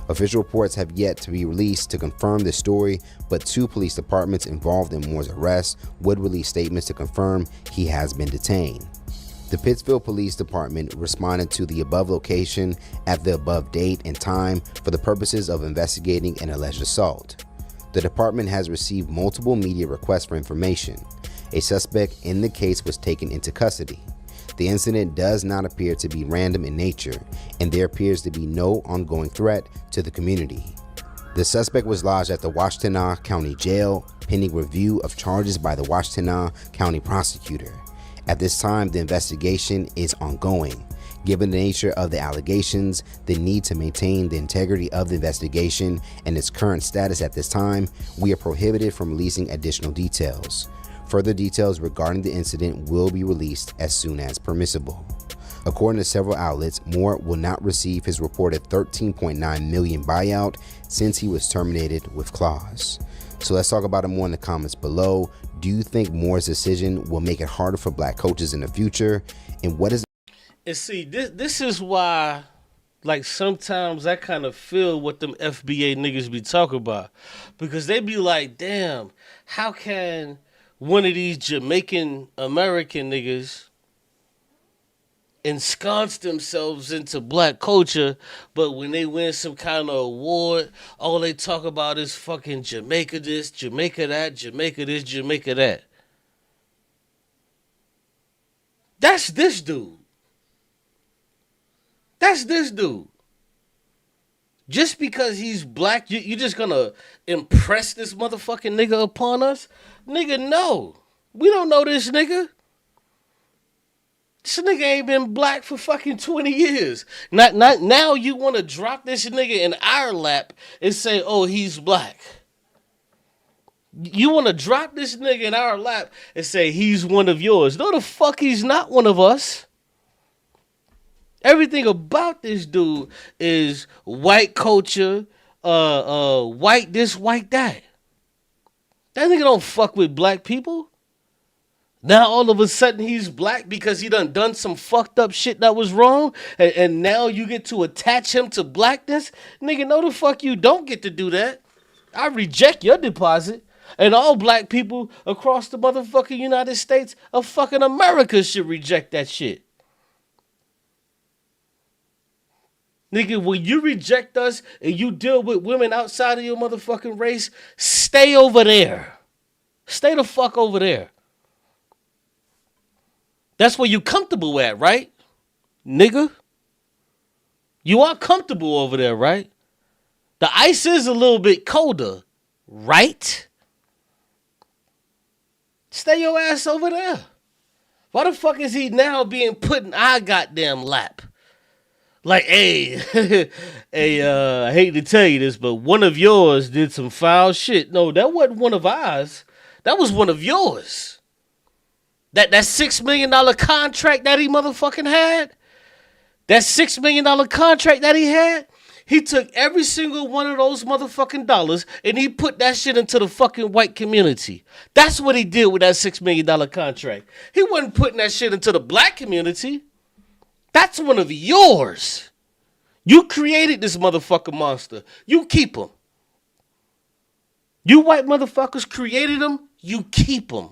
Official reports have yet to be released to confirm this story, but 2 police departments involved in Moore's arrest would release statements to confirm he has been detained. The Pittsfield Police Department responded to the above location at the above date and time for the purposes of investigating an alleged assault. The department has received multiple media requests for information. A suspect in the case was taken into custody. The incident does not appear to be random in nature, and there appears to be no ongoing threat to the community. The suspect was lodged at the Washtenaw County Jail, pending review of charges by the Washtenaw County prosecutor. At this time, the investigation is ongoing. Given the nature of the allegations, the need to maintain the integrity of the investigation, and its current status at this time, we are prohibited from releasing additional details. Further details regarding the incident will be released as soon as permissible. According to several outlets, Moore will not receive his reported $13.9 million buyout since he was terminated with clause. So let's talk about it more in the comments below. Do you think Moore's decision will make it harder for black coaches in the future? And what is... And see, this is why, like, sometimes I kind of feel what them FBA niggas be talking about. Because they be like, damn, how can one of these Jamaican American niggas ensconce themselves into black culture, but when they win some kind of award, all they talk about is fucking Jamaica this, Jamaica that, Jamaica this, Jamaica that. That's this dude. That's this dude. Just because he's black, you just gonna impress this motherfucking nigga upon us? Nigga, no. We don't know this nigga. This nigga ain't been black for fucking 20 years. Not now you want to drop this nigga in our lap and say, oh, he's black. You want to drop this nigga in our lap and say he's one of yours. No, the fuck he's not one of us. Everything about this dude is white culture, white this, white that. That nigga don't fuck with black people. Now all of a sudden he's black because he done some fucked up shit that was wrong, and now you get to attach him to blackness? Nigga, no the fuck you don't get to do that. I reject your deposit. And all black people across the motherfucking United States of fucking America should reject that shit. Nigga, when you reject us and you deal with women outside of your motherfucking race, stay over there. Stay the fuck over there. That's where you comfortable at, right? Nigga? You are comfortable over there, right? The ice is a little bit colder, right? Stay your ass over there. Why the fuck is he now being put in our goddamn lap? Like, hey, I hate to tell you this, but one of yours did some foul shit. No, that wasn't one of ours. That was one of yours. That $6 million contract that he motherfucking had, that $6 million contract that he had, he took every single one of those motherfucking dollars and he put that shit into the fucking white community. That's what he did with that $6 million contract. He wasn't putting that shit into the black community. That's one of yours. You created this motherfucking monster. You keep him. You white motherfuckers created him. You keep him.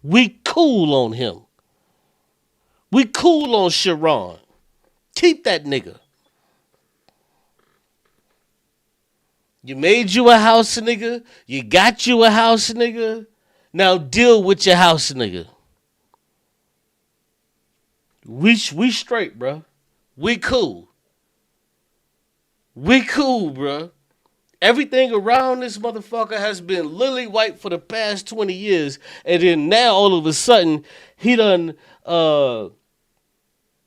We cool on him. We cool on Sharon. Keep that nigga. You made you a house nigga. You got you a house nigga. Now deal with your house nigga. We straight, bro. We cool. We cool, bro. Everything around this motherfucker has been lily white for the past 20 years. And then now all of a sudden he done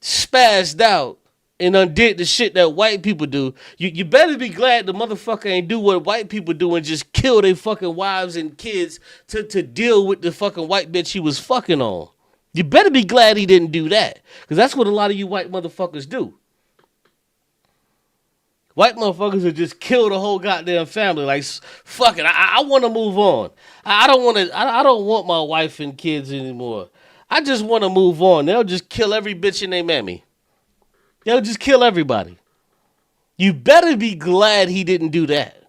spazzed out and undid the shit that white people do. You better be glad the motherfucker ain't do what white people do and just kill their fucking wives and kids to deal with the fucking white bitch he was fucking on. You better be glad he didn't do that. Because that's what a lot of you white motherfuckers do. White motherfuckers will just kill the whole goddamn family. Like, fuck it, I want to move on. I don't want my wife and kids anymore. I just want to move on. They'll just kill every bitch in their mammy. They'll just kill everybody. You better be glad he didn't do that.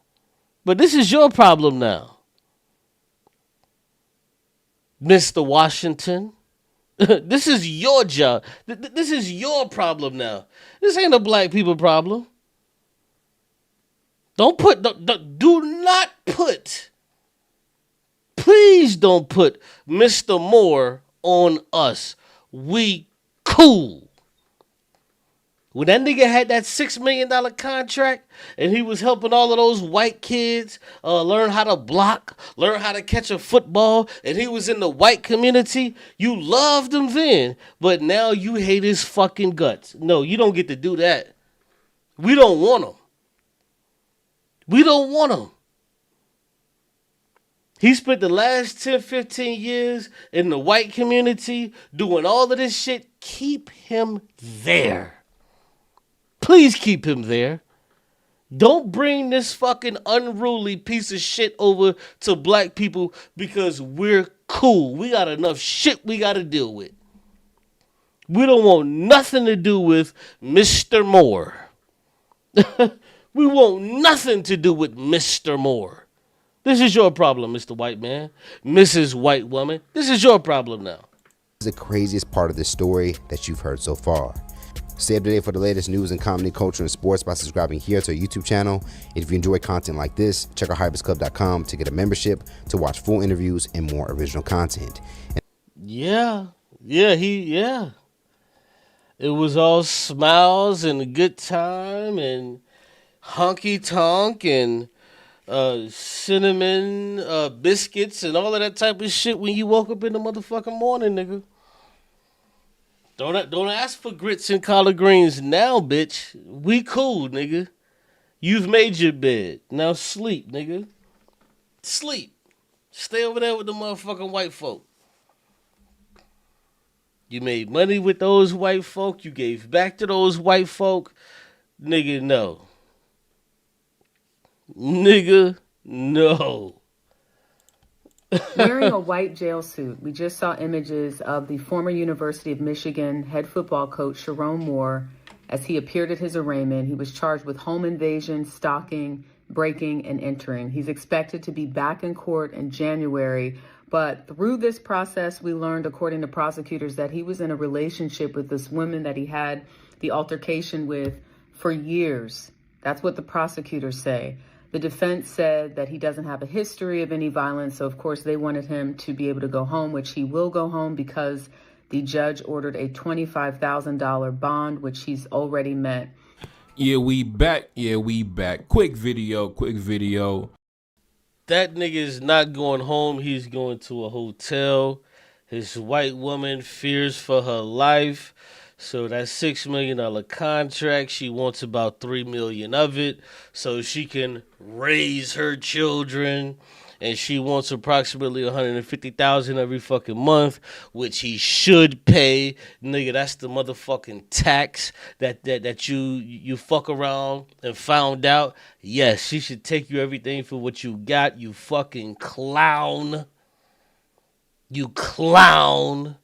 But this is your problem now. Mr. Washington. This is your job. This is your problem now. This ain't a black people problem. Please don't put Mr. Moore on us. We cool. When that nigga had that $6 million contract and he was helping all of those white kids learn how to block, learn how to catch a football, and he was in the white community, you loved him then, but now you hate his fucking guts. No, you don't get to do that. We don't want him. We don't want him. He spent the last 10, 15 years in the white community doing all of this shit. Keep him there. Please keep him there. Don't bring this fucking unruly piece of shit over to black people because we're cool. We got enough shit we got to deal with. We don't want nothing to do with Mr. Moore. We want nothing to do with Mr. Moore. This is your problem, Mr. White Man. Mrs. White Woman. This is your problem now. This is the craziest part of this story that you've heard so far. Stay up to date for the latest news in comedy, culture, and sports by subscribing here to our YouTube channel. And if you enjoy content like this, check out hypersclub.com to get a membership to watch full interviews and more original content. Yeah. It was all smiles and a good time and honky tonk and cinnamon biscuits and all of that type of shit when you woke up in the motherfucking morning, nigga. Don't ask for grits and collard greens now, bitch. We cool, nigga. You've made your bed. Now sleep, nigga. Sleep. Stay over there with the motherfucking white folk. You made money with those white folk. You gave back to those white folk. Nigga, no. Nigga, no. Wearing a white jail suit, we just saw images of the former University of Michigan head football coach Sherrone Moore as he appeared at his arraignment. He was charged with home invasion, stalking, breaking, and entering. He's expected to be back in court in January. But through this process, we learned, according to prosecutors, that he was in a relationship with this woman that he had the altercation with for years. That's what the prosecutors say. The defense said that he doesn't have a history of any violence. So, of course, they wanted him to be able to go home, which he will go home because the judge ordered a $25,000 bond, which he's already met. Yeah, we back. Quick video. That nigga is not going home. He's going to a hotel. His white woman fears for her life. So that $6 million contract, she wants about $3 million of it so she can raise her children. And she wants approximately $150,000 every fucking month, which he should pay. Nigga, that's the motherfucking tax that you fuck around and found out. Yes, she should take you everything for what you got, you fucking clown. You clown.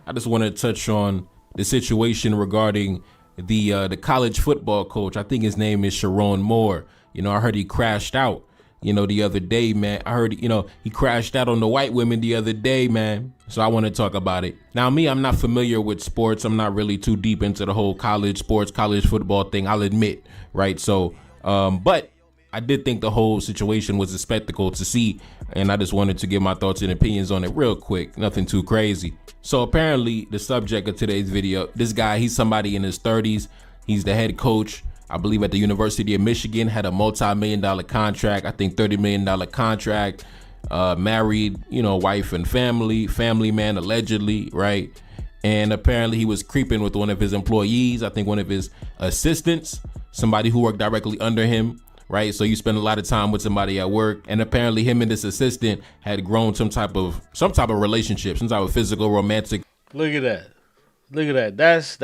I just want to touch on the situation regarding the college football coach. I think his name is Sherrone Moore. You know, I heard he crashed out, the other day, man. I heard, he crashed out on the white women the other day, man. So I want to talk about it. Now, me, I'm not familiar with sports. I'm not really too deep into the whole college sports, college football thing, I'll admit, right? So, but I did think the whole situation was a spectacle to see, and I just wanted to give my thoughts and opinions on it real quick. Nothing too crazy. So apparently the subject of today's video, this guy, he's somebody in his 30s. He's the head coach, I believe, at the University of Michigan, had a multi-million-dollar contract, I think $30 million contract, married, wife and family man, allegedly, right? And apparently he was creeping with one of his employees, I think one of his assistants, somebody who worked directly under him. Right, so you spend a lot of time with somebody at work, and apparently him and this assistant had grown some type of relationship, some type of physical, romantic. Look at that. That's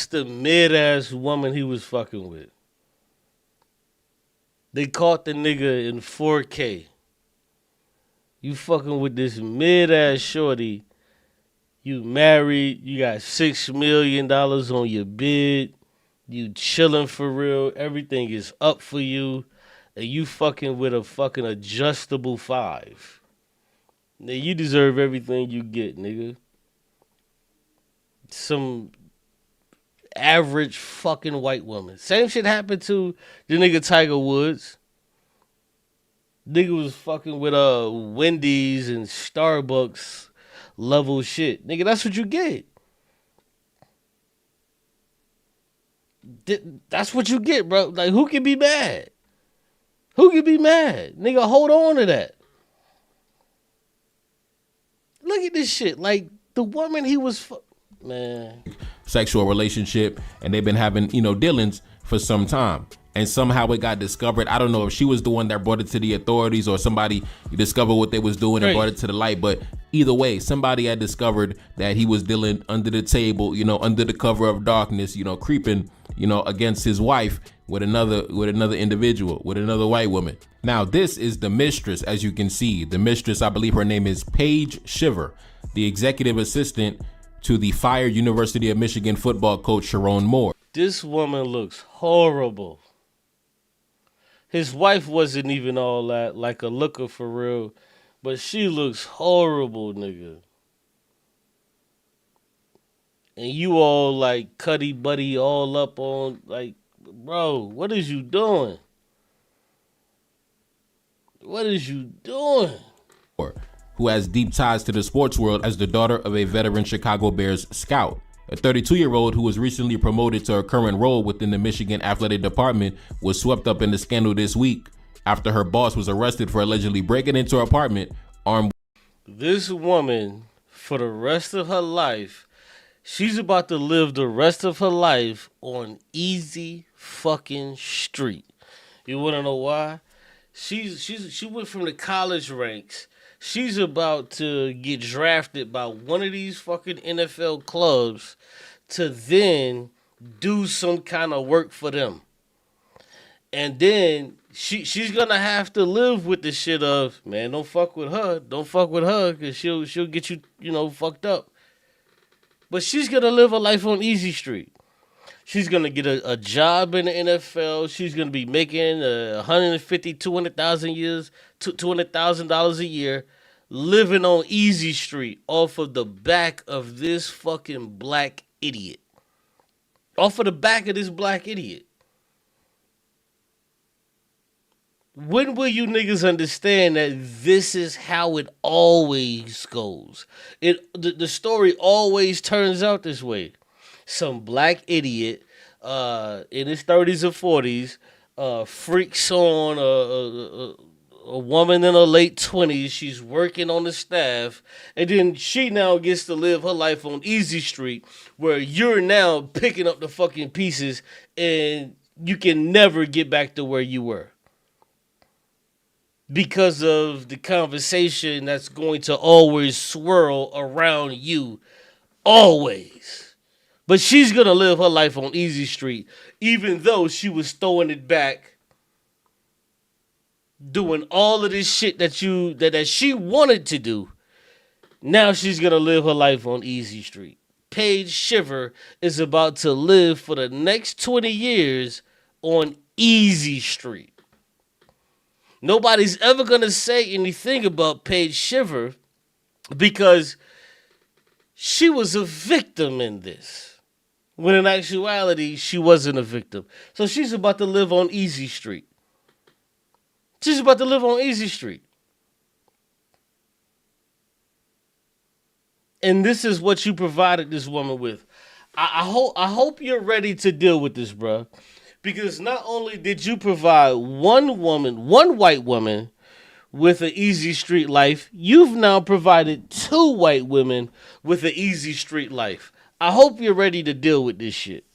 the mid-ass woman he was fucking with. They caught the nigga in 4K. You fucking with this mid-ass shorty. You married. You got $6 million on your bid. You chilling for real. Everything is up for you. And you fucking with a fucking adjustable 5. Now you deserve everything you get, nigga. Some average fucking white woman. Same shit happened to the nigga Tiger Woods. Nigga was fucking with Wendy's and Starbucks level shit. Nigga, that's what you get. That's what you get, bro. Like, who can be mad? Nigga, hold on to that. Look at this shit. Like, the woman he was, man. Sexual relationship, and they've been having, dealings for some time. and somehow it got discovered. I don't know if she was the one that brought it to the authorities or somebody discovered what they was doing and brought it to the light. But either way, somebody had discovered that he was dealing under the table, under the cover of darkness, creeping, against his wife with another individual, with another white woman. Now, this is the mistress, as you can see. The mistress, I believe her name is Paige Shiver, the executive assistant to the fired University of Michigan football coach Sherrone Moore. This woman looks horrible. His wife wasn't even all that, like a looker for real, but she looks horrible, nigga. And you all like cuddy buddy all up on, like, bro, what is you doing? What is you doing? Who has deep ties to the sports world as the daughter of a veteran Chicago Bears scout. A 32-year-old who was recently promoted to her current role within the Michigan athletic department was swept up in the scandal this week after her boss was arrested for allegedly breaking into her apartment armed. This woman, for the rest of her life, she's about to live the rest of her life on easy fucking street. You want to know why? She went from the college ranks. She's about to get drafted by one of these fucking NFL clubs to then do some kind of work for them. And then she's going to have to live with the shit of, man, don't fuck with her. Don't fuck with her because she'll get you, fucked up. But she's going to live a life on easy street. She's going to get a job in the NFL. She's going to be making $150,000, $200,000 a year, living on easy street off of the back of this fucking black idiot. Off of the back of this black idiot. When will you niggas understand that this is how it always goes? The story always turns out this way. Some black idiot in his 30s or 40s freaks on a woman in her late 20s. She's working on the staff, and then she now gets to live her life on easy street, where you're now picking up the fucking pieces and you can never get back to where you were because of the conversation that's going to always swirl around you, always. But she's going to live her life on easy street, even though she was throwing it back, doing all of this shit that she wanted to do. Now she's going to live her life on easy street. Paige Shiver is about to live for the next 20 years on easy street. Nobody's ever going to say anything about Paige Shiver because she was a victim in this. When in actuality, she wasn't a victim. So she's about to live on easy street. She's about to live on easy street. And this is what you provided this woman with. I hope you're ready to deal with this, bro. Because not only did you provide one white woman with an easy street life, you've now provided two white women with an easy street life. I hope you're ready to deal with this shit.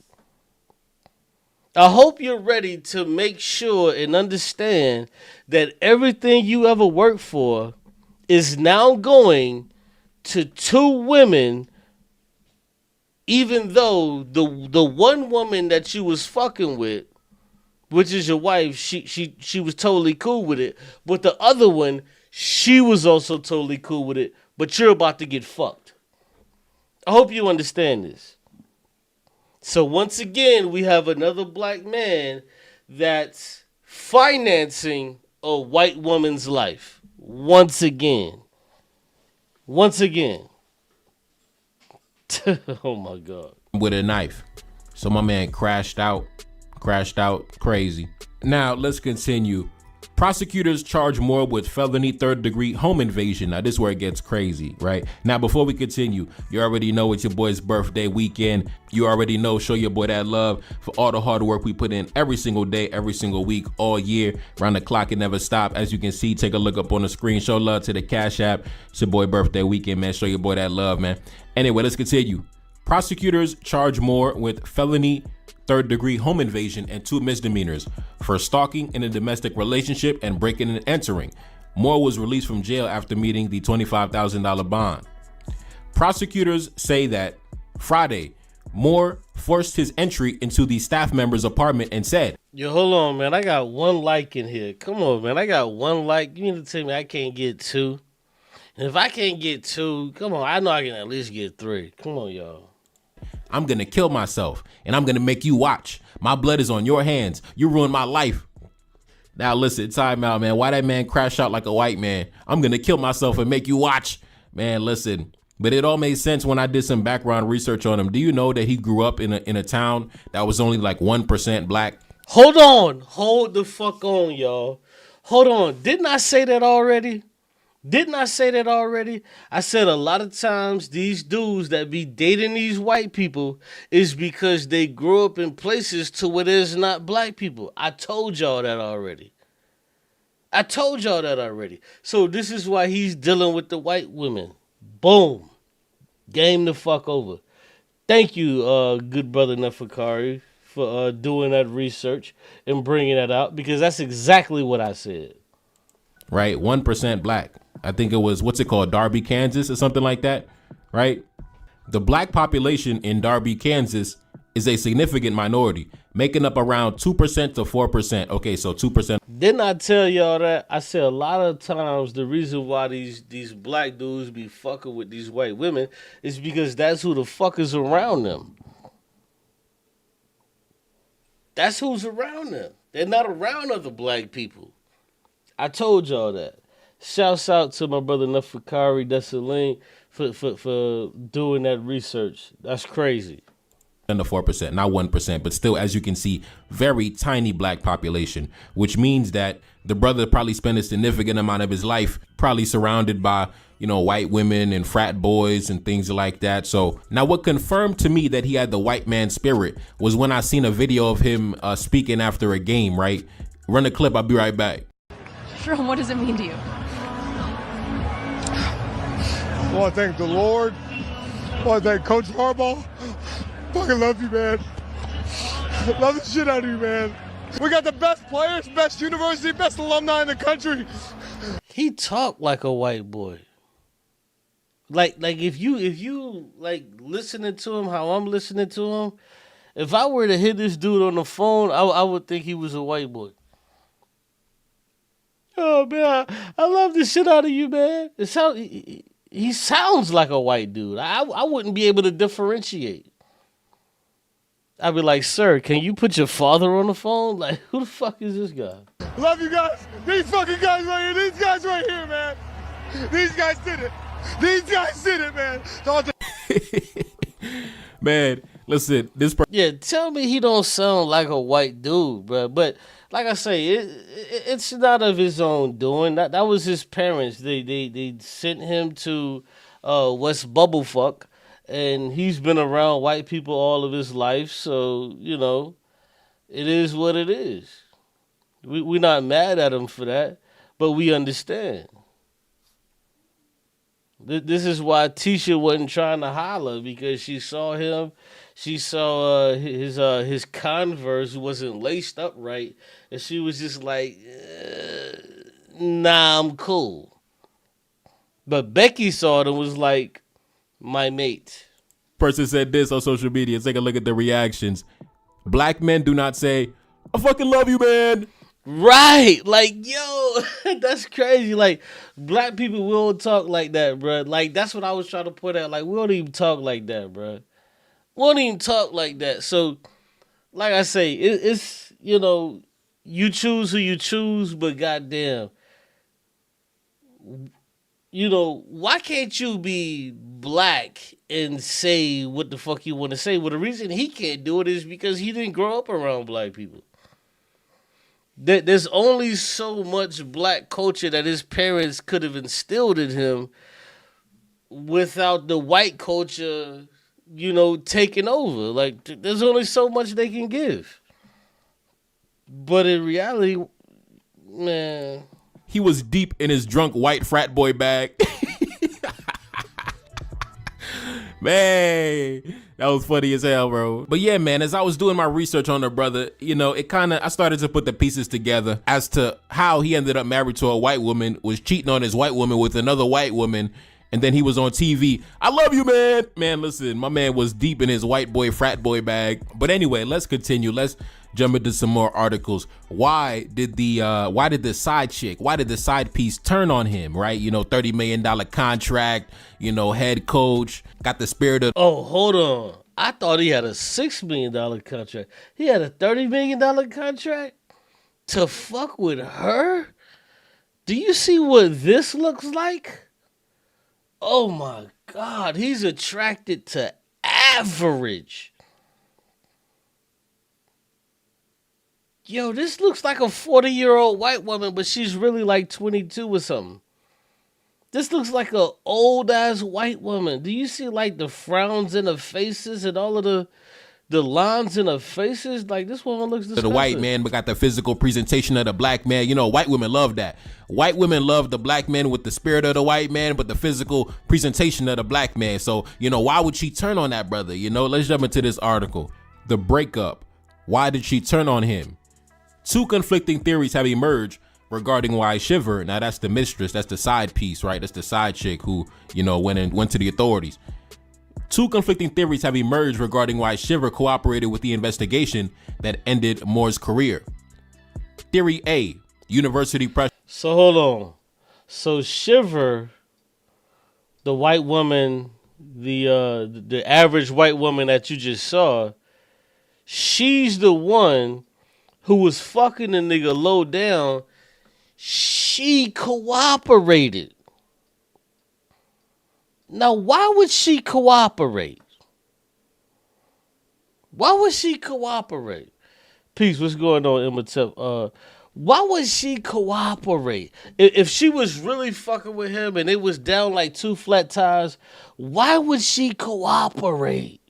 I hope you're ready to make sure and understand that everything you ever worked for is now going to two women, even though the one woman that you was fucking with, which is your wife, she was totally cool with it. But the other one, she was also totally cool with it. But you're about to get fucked. I hope you understand this. So once again, we have another black man that's financing a white woman's life. Once again. Once again. Oh my God. With a knife. So my man crashed out crazy. Now let's continue. Prosecutors charge Moore with felony third-degree home invasion. Now, this is where it gets crazy, right? Now, before we continue, you already know it's your boy's birthday weekend. You already know, show your boy that love for all the hard work we put in every single day, every single week, all year. Round the clock, it never stops. As you can see, take a look up on the screen. Show love to the Cash App. It's your boy birthday weekend, man. Show your boy that love, man. Anyway, let's continue. Prosecutors charge Moore with felony third-degree home invasion and 2 misdemeanors for stalking in a domestic relationship and breaking and entering. Moore was released from jail after meeting the $25,000 bond. Prosecutors say that Friday, Moore forced his entry into the staff member's apartment and said, Yo, hold on, man. I got 1 like in here. Come on, man. I got 1 like. You mean to tell me I can't get 2? And if I can't get 2, come on. I know I can at least get 3. Come on, y'all. I'm going to kill myself and I'm going to make you watch. My blood is on your hands. You ruined my life. Now listen, time out, man. Why that man crash out like a white man? I'm going to kill myself and make you watch. Man, listen. But it all made sense when I did some background research on him. Do you know that he grew up in a town that was only like 1% black? Hold on. Hold the fuck on, y'all. Hold on. Didn't I say that already? I said a lot of times these dudes that be dating these white people is because they grew up in places to where there's not black people. I told y'all that already. So this is why he's dealing with the white women. Boom. Game the fuck over. Thank you, good brother Nefikari, for doing that research and bringing that out, because that's exactly what I said. Right, 1% black. I think it was, what's it called, Darby, Kansas or something like that, right? The black population in Darby, Kansas is a significant minority, making up around 2% to 4%. Okay, so 2%. Didn't I tell y'all that? I said a lot of times the reason why these black dudes be fucking with these white women is because that's who the fuck is around them. That's who's around them. They're not around other black people. I told y'all that. Shouts out to my brother Nefikari Desalegn for doing that research. That's crazy. And the 4%, not 1%, but still, as you can see, very tiny black population, which means that the brother probably spent a significant amount of his life probably surrounded by, white women and frat boys and things like that. So now what confirmed to me that he had the white man spirit was when I seen a video of him speaking after a game, right? Run a clip. I'll be right back. Sharon, what does it mean to you? I want to thank the Lord. I want to thank Coach Harbaugh. Fucking love you, man. Love the shit out of you, man. We got the best players, best university, best alumni in the country. He talked like a white boy. Like if you like listening to him how I'm listening to him, if I were to hit this dude on the phone, I would think he was a white boy. Oh man, I love the shit out of you, man. He sounds like a white dude. I wouldn't be able to differentiate. I'd be like, sir, can you put your father on the phone? Like, who the fuck is this guy? Love you guys. These fucking guys right here. These guys right here, man. These guys did it, man. Man, listen, yeah, tell me he don't sound like a white dude, bro. But like I say, it's not of his own doing. That was his parents. They sent him to West Bubblefuck, and he's been around white people all of his life. So it is what it is. We're not mad at him for that, but we understand. This is why Tisha wasn't trying to holler, because she saw him. She saw his Converse wasn't laced up right, and she was just like, nah, I'm cool. But Becky saw it and was like, my mate. Person said this on social media. Take a look at the reactions. Black men do not say, I fucking love you, man. Right. Like, yo, that's crazy. Like, black people, we don't talk like that, bro. Like, that's what I was trying to put out. Like, we don't even talk like that, bro. We don't even talk like that. So, like I say, it's, you choose who you choose, but goddamn, why can't you be black and say what the fuck you want to say? Well, the reason he can't do it is because he didn't grow up around black people. There's only so much black culture that his parents could have instilled in him without the white culture, taking over. Like, there's only so much they can give. But in reality, man, he was deep in his drunk white frat boy bag. Man, That was funny as hell, bro. But yeah, man, as I was doing my research on the brother, you know, I started to put the pieces together as to how he ended up married to a white woman, was cheating on his white woman with another white woman, and then he was on TV. I love you, man. Man, listen, my man was deep in his white boy, frat boy bag. But anyway, let's continue. Let's jump into some more articles. Why did the side piece turn on him, right? You know, $30 million contract, you know, head coach, got the spirit of... Oh, hold on. I thought he had a $6 million contract. He had a $30 million contract to fuck with her? Do you see what this looks like? Oh my God, he's attracted to average. Yo, this looks like a 40-year-old white woman, but she's really like 22 or something. This looks like an old-ass white woman. Do you see like the frowns in her faces and all of the lines in her faces? Like, this woman looks disgusting. The white man, but got the physical presentation of the black man. You know, white women love that. White women love the black man with the spirit of the white man, but the physical presentation of the black man. So, you know, why would she turn on that brother? You know, let's jump into this article. The breakup. Why did she turn on him? Two conflicting theories have emerged regarding why Shiver, now that's the mistress, that's the side piece, right? That's the side chick who, you know, went to the authorities. Two conflicting theories have emerged regarding why Shiver cooperated with the investigation that ended Moore's career. Theory A, university pressure. So hold on. So Shiver, the white woman, the average white woman that you just saw, she's the one who was fucking the nigga low down. She cooperated. Now, why would she cooperate? Why would she cooperate? Peace, what's going on, Imhotep? Why would she cooperate? If she was really fucking with him and it was down like two flat tires, why would she cooperate?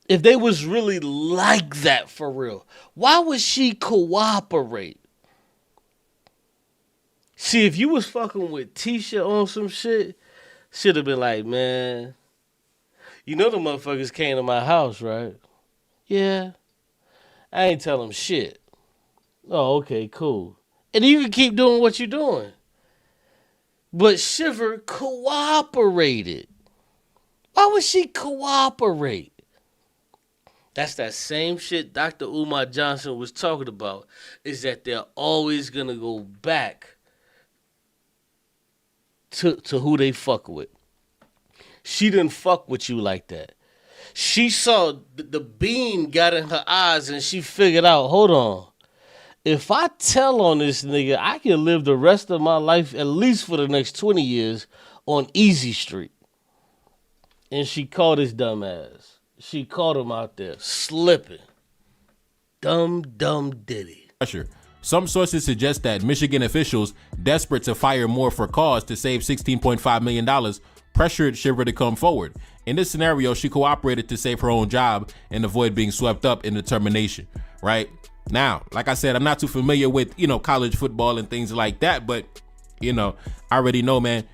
If they was really like that for real, why would she cooperate? See, if you was fucking with Tisha on some shit, should have been like, man, you know the motherfuckers came to my house, right? Yeah. I ain't tell them shit. Oh, okay, cool. And you can keep doing what you're doing. But Shiver cooperated. Why would she cooperate? That's that same shit Dr. Umar Johnson was talking about, is that they're always going to go back to who they fuck with. She didn't fuck with you like that. She saw the beam got in her eyes and she figured out, hold on, if I tell on this nigga, I can live the rest of my life, at least for the next 20 years, on Easy Street. And she caught his dumb ass. She caught him out there slipping. Dumb diddy. Some sources suggest that Michigan officials, desperate to fire Moore for cause to save $16.5 million, pressured Shiver to come forward. In this scenario, she cooperated to save her own job and avoid being swept up in the termination, right? Now, like I said, I'm not too familiar with, you know, college football and things like that, but, you know, I already know, man,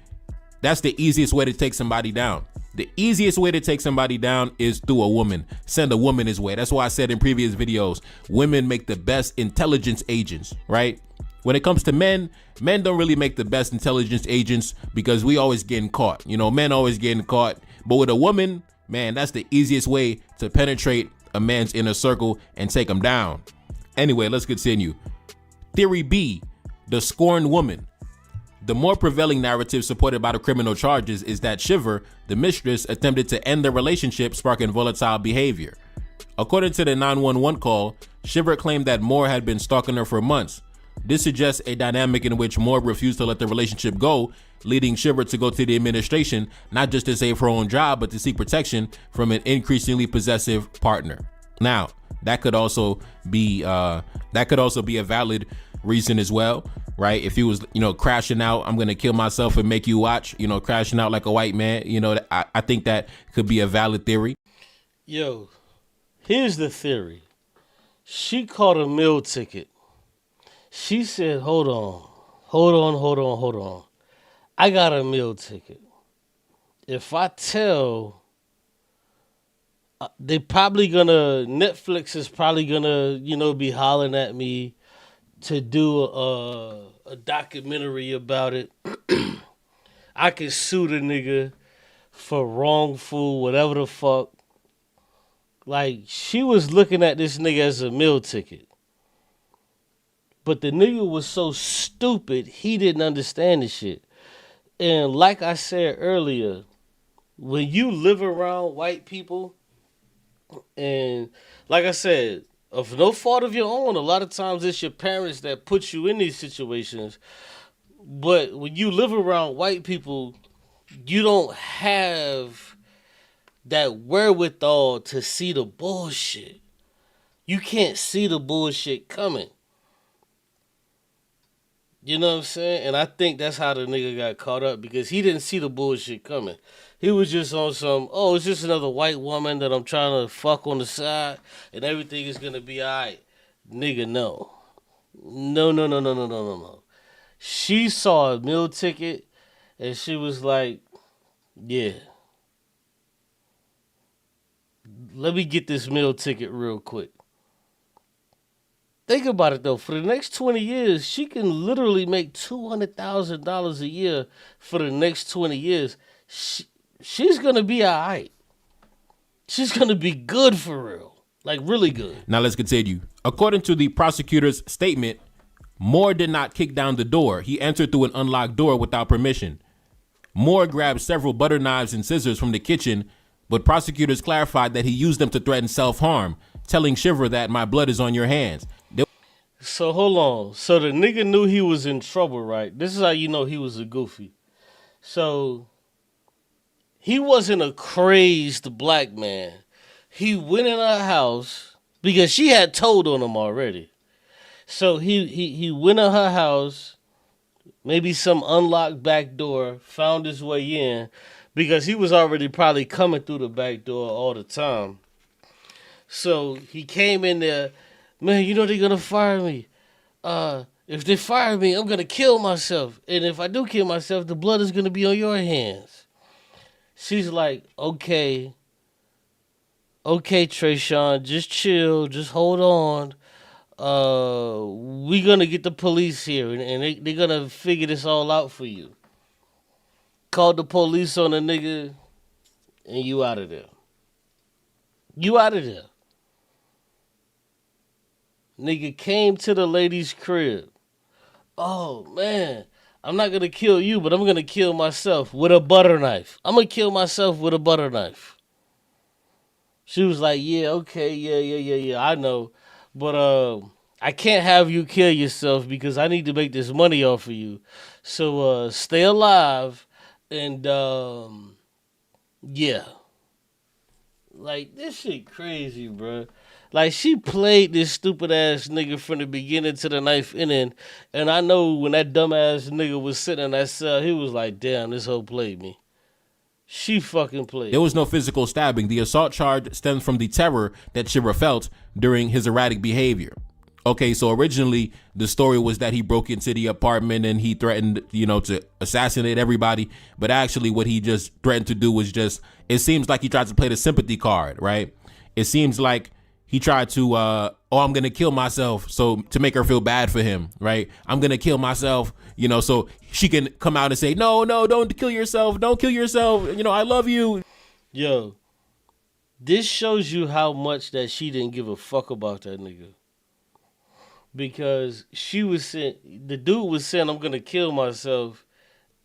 that's the easiest way to take somebody down. The easiest way to take somebody down is through a woman. Send a woman his way. That's why I said in previous videos, women make the best intelligence agents, right? When it comes to men don't really make the best intelligence agents because we always getting caught. You know, men always getting caught. But with a woman, man, that's the easiest way to penetrate a man's inner circle and take him down. Anyway, let's continue. Theory B, the scorned woman. The more prevailing narrative supported by the criminal charges is that Shiver, the mistress, attempted to end the relationship, sparking volatile behavior. According to the 911 call, Shiver claimed that Moore had been stalking her for months. This suggests a dynamic in which Moore refused to let the relationship go, leading Shiver to go to the administration, not just to save her own job, but to seek protection from an increasingly possessive partner. Now, that could also be a valid reason as well, right? If he was, you know, crashing out, I'm gonna kill myself and make you watch, you know, crashing out like a white man, you know, I think that could be a valid theory. Yo, here's the theory. She caught a meal ticket. She said, hold on. I got a meal ticket. If I tell Netflix is probably gonna, be hollering at me to do a documentary about it. I can sue the nigga for wrongful, whatever the fuck. Like, she was looking at this nigga as a meal ticket. But the nigga was so stupid, he didn't understand the shit. And like I said earlier, when you live around white people, and like I said, of no fault of your own, a lot of times it's your parents that put you in these situations. But when you live around white people, you don't have that wherewithal to see the bullshit. You can't see the bullshit coming. You know what I'm saying? And I think that's how the nigga got caught up, because he didn't see the bullshit coming. He was just on some, it's just another white woman that I'm trying to fuck on the side and everything is going to be all right. Nigga, no. No. She saw a meal ticket and she was like, yeah. Let me get this meal ticket real quick. Think about it, though. For the next 20 years, she can literally make $200,000 a year for the next 20 years. She's going to be all right. She's going to be good for real. Like, really good. Now, let's continue. According to the prosecutor's statement, Moore did not kick down the door. He entered through an unlocked door without permission. Moore grabbed several butter knives and scissors from the kitchen, but prosecutors clarified that he used them to threaten self-harm, telling Shiver that my blood is on your hands. So hold on. So the nigga knew he was in trouble, right? This is how you know he was a goofy. So he wasn't a crazed black man. He went in her house because she had told on him already. So he went in her house, maybe some unlocked back door, found his way in, because he was already probably coming through the back door all the time. So he came in there. Man, they're going to fire me. If they fire me, I'm going to kill myself. And if I do kill myself, the blood is going to be on your hands. She's like, okay, Trayshawn, just chill. Just hold on. We're going to get the police here, and they're going to figure this all out for you. Called the police on the nigga, and you out of there. You out of there. Nigga came to the lady's crib. Oh, man. I'm not going to kill you, but I'm going to kill myself with a butter knife. I'm going to kill myself with a butter knife. She was like, yeah, okay, yeah, I know. But I can't have you kill yourself because I need to make this money off of you. So stay alive and, yeah. Like, this shit crazy, bro. Like, she played this stupid-ass nigga from the beginning to the ninth inning, and I know when that dumb-ass nigga was sitting in that cell, he was like, damn, this hoe played me. She fucking played. There was no physical stabbing. The assault charge stems from the terror that Shiver felt during his erratic behavior. Okay, so originally, the story was that he broke into the apartment and he threatened, to assassinate everybody, but actually what he just threatened to do was it seems like he tried to play the sympathy card, right? It seems like he tried to, I'm going to kill myself. So to make her feel bad for him, right? I'm going to kill myself, so she can come out and say, no, don't kill yourself. Don't kill yourself. I love you. Yo, this shows you how much that she didn't give a fuck about that nigga. Because the dude was saying, I'm going to kill myself.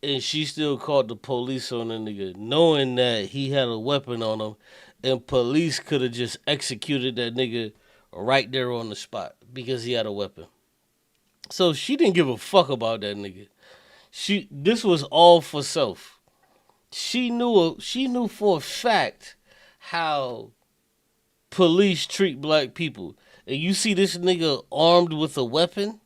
And she still called the police on the nigga, knowing that he had a weapon on him. And police could have just executed that nigga right there on the spot because he had a weapon. So she didn't give a fuck about that nigga. This was all for self. She knew for a fact how police treat black people. And you see this nigga armed with a weapon?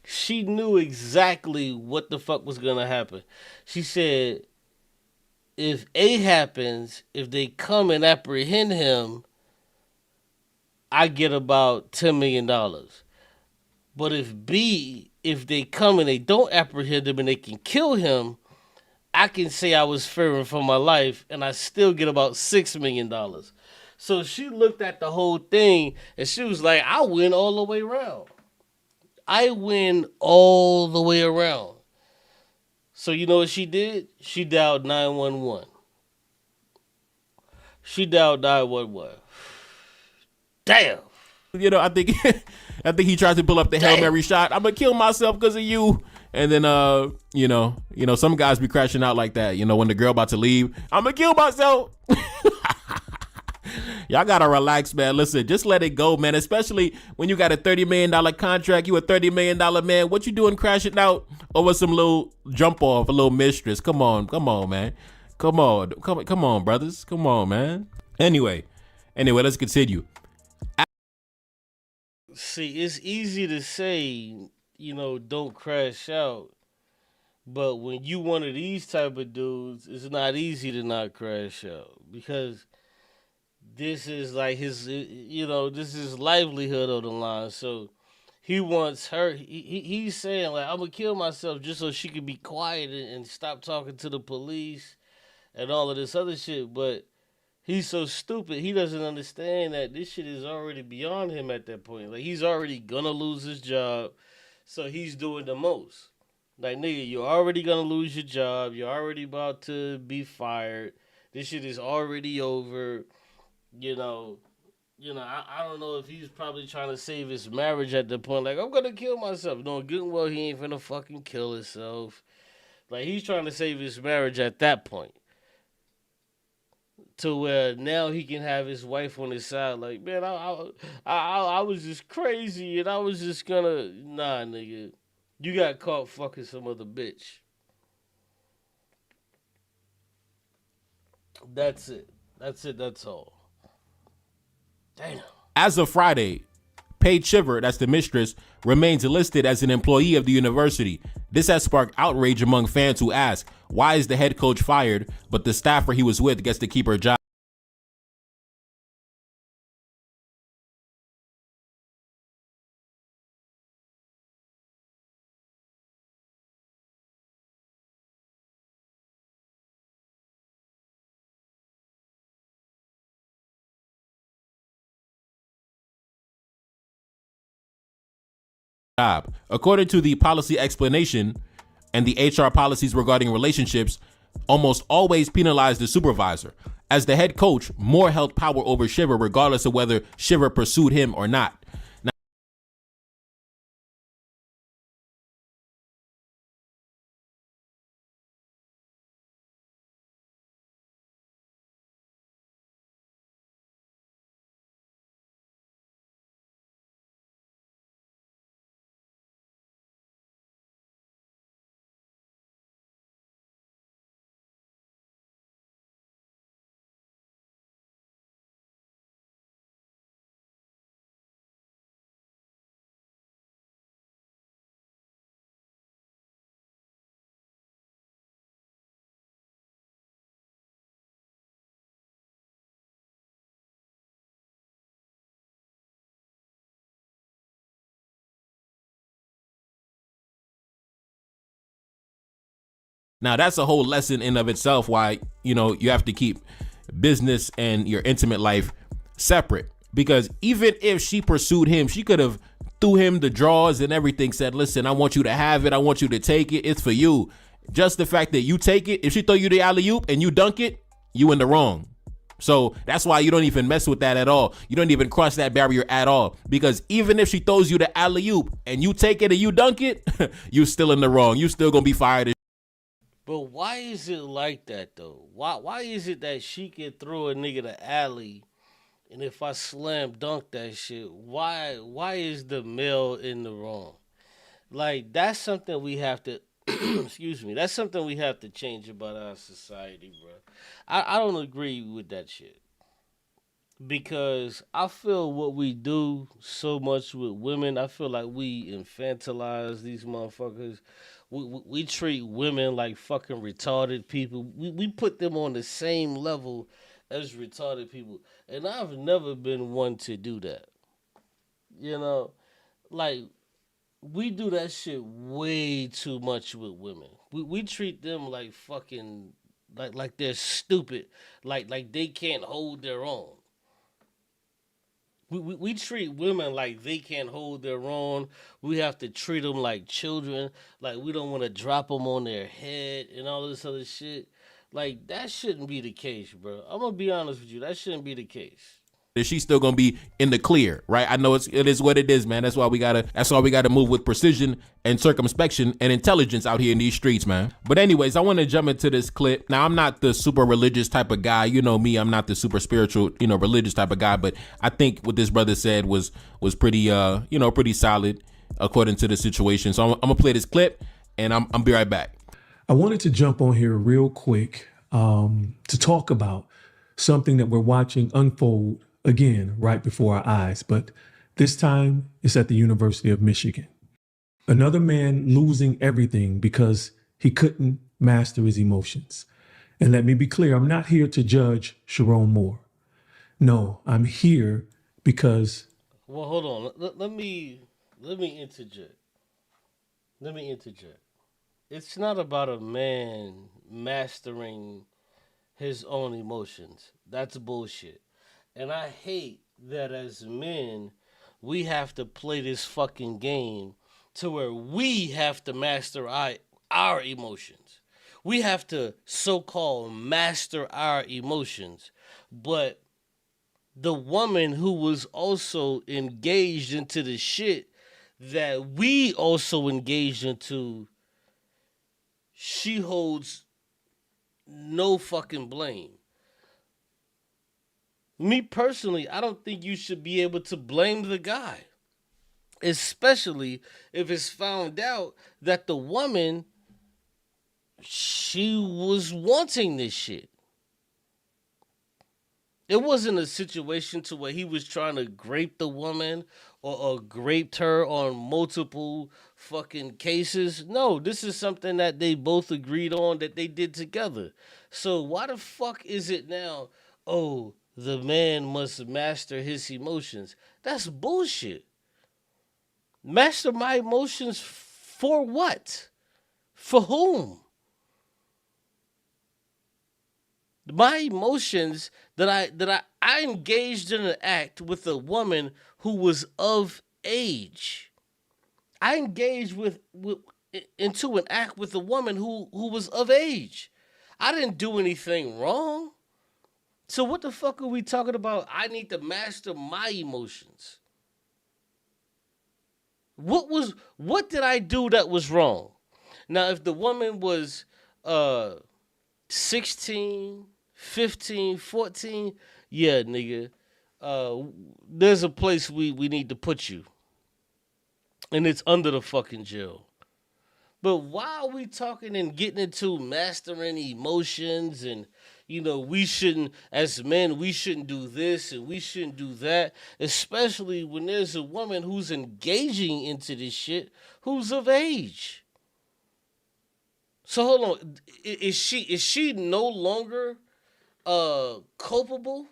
She knew exactly what the fuck was gonna happen. She said, if A happens, if they come and apprehend him, I get about $10 million. But if they come and they don't apprehend him and they can kill him, I can say I was fearing for my life and I still get about $6 million. So she looked at the whole thing and she was like, I win all the way around. I win all the way around. So you know what she did? She dialed 911. She dialed 911. Damn. You know, I think he tried to pull up the Hail Mary shot. I'm gonna kill myself because of you. And then you know, some guys be crashing out like that. You know, when the girl about to leave, I'm gonna kill myself. Y'all gotta relax, man. Listen, just let it go, man. Especially when you got a $30 million contract, you a $30 million man. What you doing crashing out over some little jump off, a little mistress? Come on, man. Come on, brothers. Come on, man. Anyway, let's continue. See, it's easy to say, you know, don't crash out. But when you one of these type of dudes, it's not easy to not crash out. Because this is like his, you know, this is livelihood on the line. So he wants her, he's saying like, I'm going to kill myself just so she can be quiet and stop talking to the police and all of this other shit. But he's so stupid, he doesn't understand that this shit is already beyond him at that point. Like, he's already gonna lose his job, so he's doing the most. Like, nigga, you're already gonna lose your job. You're already about to be fired. This shit is already over. You know, I don't know if he's probably trying to save his marriage at the point. Like, I'm gonna kill myself. Knowing good and well he ain't finna fucking kill himself. Like, he's trying to save his marriage at that point. To where now he can have his wife on his side, like, man, I was just crazy and I was just gonna, nah, nigga, you got caught fucking some other bitch. That's it. That's all. Damn. As of Friday, Paige Shiver, that's the mistress, remains listed as an employee of the university. This has sparked outrage among fans who ask, why is the head coach fired, but the staffer he was with gets to keep her job? According to the policy explanation and the HR policies regarding relationships, almost always penalize the supervisor. As the head coach, Moore held power over Shiver regardless of whether Shiver pursued him or not. Now, that's a whole lesson in of itself why, you know, you have to keep business and your intimate life separate. Because even if she pursued him, she could have threw him the drawers and everything, said, listen, I want you to have it. I want you to take it. It's for you. Just the fact that you take it, if she throw you the alley-oop and you dunk it, you in the wrong. So that's why you don't even mess with that at all. You don't even cross that barrier at all. Because even if she throws you the alley-oop and you take it and you dunk it, you still in the wrong. You still gonna be fired. But why is it like that, though? Why is it that she can throw a nigga the alley, and if I slam dunk that shit, why is the male in the wrong? Like, that's something we have to, excuse me, that's something we have to change about our society, bro. I don't agree with that shit. Because I feel what we do so much with women, I feel like we infantilize these motherfuckers. We treat women like fucking retarded people. We put them on the same level as retarded people. And I've never been one to do that. You know, like, we do that shit way too much with women. We treat them like fucking, like they're stupid. Like they can't hold their own. We treat women like they can't hold their own. We have to treat them like children. Like we don't want to drop them on their head and all this other shit. Like that shouldn't be the case, bro. I'm gonna be honest with you. That shouldn't be the case. She's still gonna be in the clear, right? I know it is what it is, man. That's why we gotta move with precision and circumspection and intelligence out here in these streets, man. But anyways, I want to jump into this clip. Now, I'm not the super religious type of guy. You know me, I'm not the super spiritual, religious type of guy. But I think what this brother said was pretty, pretty solid according to the situation. So I'm gonna play this clip, and I'm be right back. I wanted to jump on here real quick to talk about something that we're watching unfold again right before our eyes, but this time it's at the University of Michigan. Another man losing everything because he couldn't master his emotions. And let me be clear, I'm not here to judge Sherrone Moore. No, I'm here because... Well, hold on. Let me interject. Let me interject. It's not about a man mastering his own emotions. That's bullshit. And I hate that as men, we have to play this fucking game to where we have to master our emotions. We have to so-called master our emotions. But the woman who was also engaged into the shit that we also engaged into, she holds no fucking blame. Me personally, I don't think you should be able to blame the guy, especially if it's found out that the woman, she was wanting this shit. It wasn't a situation to where he was trying to grape the woman or graped her on multiple fucking cases. No, this is something that they both agreed on that they did together. So why the fuck is it now, oh, the man must master his emotions? That's bullshit. Master my emotions for what? For whom? My emotions that I engaged in an act with a woman who was of age. I engaged into an act with a woman who was of age. I didn't do anything wrong. So what the fuck are we talking about? I need to master my emotions. What did I do that was wrong? Now, if the woman was 16, 15, 14, yeah, nigga, there's a place we need to put you. And it's under the fucking jail. But why are we talking and getting into mastering emotions and, we shouldn't, as men, we shouldn't do this and we shouldn't do that, especially when there's a woman who's engaging into this shit who's of age. So hold on, is she no longer culpable?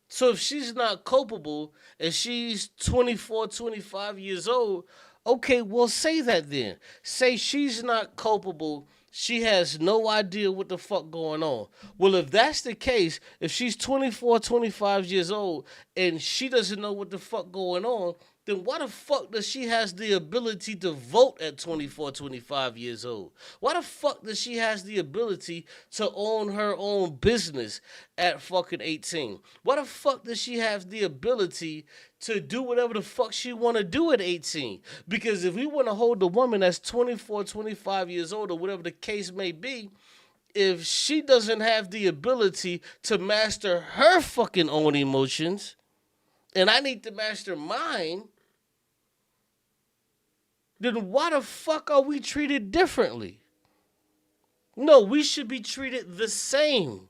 So if she's not culpable and she's 24, 25 years old, okay, well, say that then. Say she's not culpable. She has no idea what the fuck going on. Well, if that's the case, if she's 24, 25 years old and she doesn't know what the fuck going on, then why the fuck does she has the ability to vote at 24, 25 years old? Why the fuck does she has the ability to own her own business at fucking 18? Why the fuck does she have the ability to do whatever the fuck she want to do at 18? Because if we want to hold the woman that's 24, 25 years old or whatever the case may be, if she doesn't have the ability to master her fucking own emotions, and I need to master mine, then why the fuck are we treated differently? No, we should be treated the same.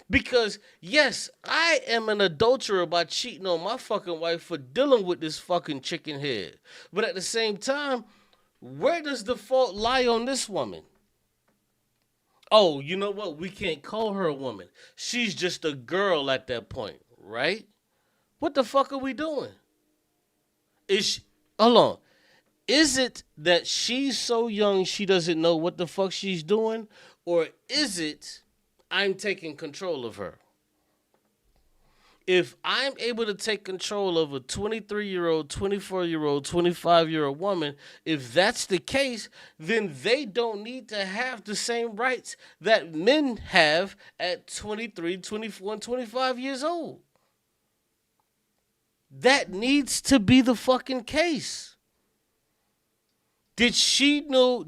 Because, yes, I am an adulterer by cheating on my fucking wife for dealing with this fucking chicken head. But at the same time, where does the fault lie on this woman? Oh, you know what? We can't call her a woman. She's just a girl at that point, right? What the fuck are we doing? Hold on. Is it that she's so young she doesn't know what the fuck she's doing? Or is it I'm taking control of her? If I'm able to take control of a 23-year-old, 24-year-old, 25-year-old woman, if that's the case, then they don't need to have the same rights that men have at 23, 24, and 25 years old. That needs to be the fucking case. Did she know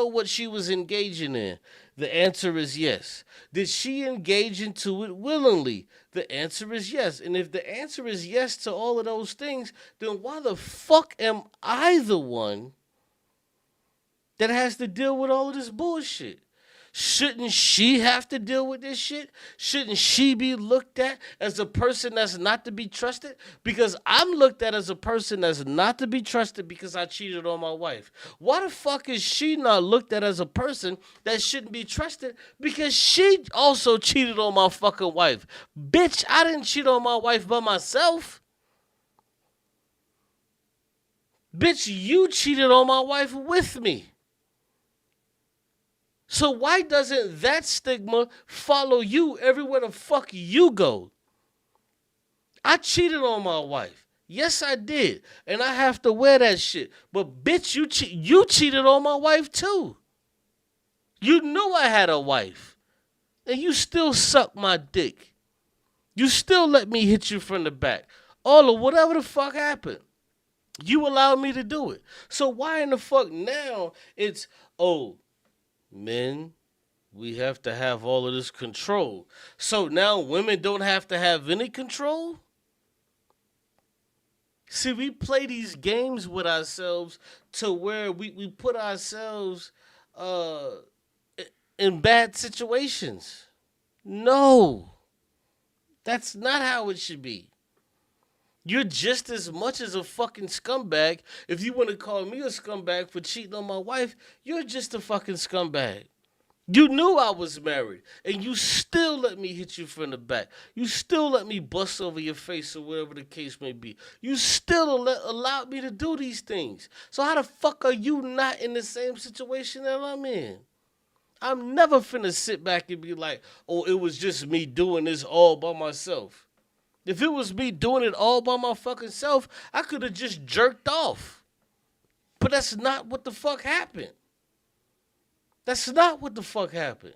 what she was engaging in? The answer is yes. Did she engage into it willingly? The answer is yes. And if the answer is yes to all of those things, then why the fuck am I the one that has to deal with all of this bullshit? Shouldn't she have to deal with this shit? Shouldn't she be looked at as a person that's not to be trusted? Because I'm looked at as a person that's not to be trusted because I cheated on my wife. Why the fuck is she not looked at as a person that shouldn't be trusted? Because she also cheated on my fucking wife. Bitch, I didn't cheat on my wife by myself. Bitch, you cheated on my wife with me. So why doesn't that stigma follow you everywhere the fuck you go? I cheated on my wife. Yes, I did. And I have to wear that shit. But bitch, you cheated on my wife too. You knew I had a wife. And you still suck my dick. You still let me hit you from the back. All of whatever the fuck happened. You allowed me to do it. So why in the fuck now it's, oh, men, we have to have all of this control. So now women don't have to have any control? See, we play these games with ourselves to where we put ourselves in bad situations. No, that's not how it should be. You're just as much as a fucking scumbag. If you want to call me a scumbag for cheating on my wife, you're just a fucking scumbag. You knew I was married, and you still let me hit you from the back. You still let me bust over your face or whatever the case may be. You still allowed me to do these things. So how the fuck are you not in the same situation that I'm in? I'm never finna sit back and be like, oh, it was just me doing this all by myself. If it was me doing it all by my fucking self, I could have just jerked off. But that's not what the fuck happened. That's not what the fuck happened.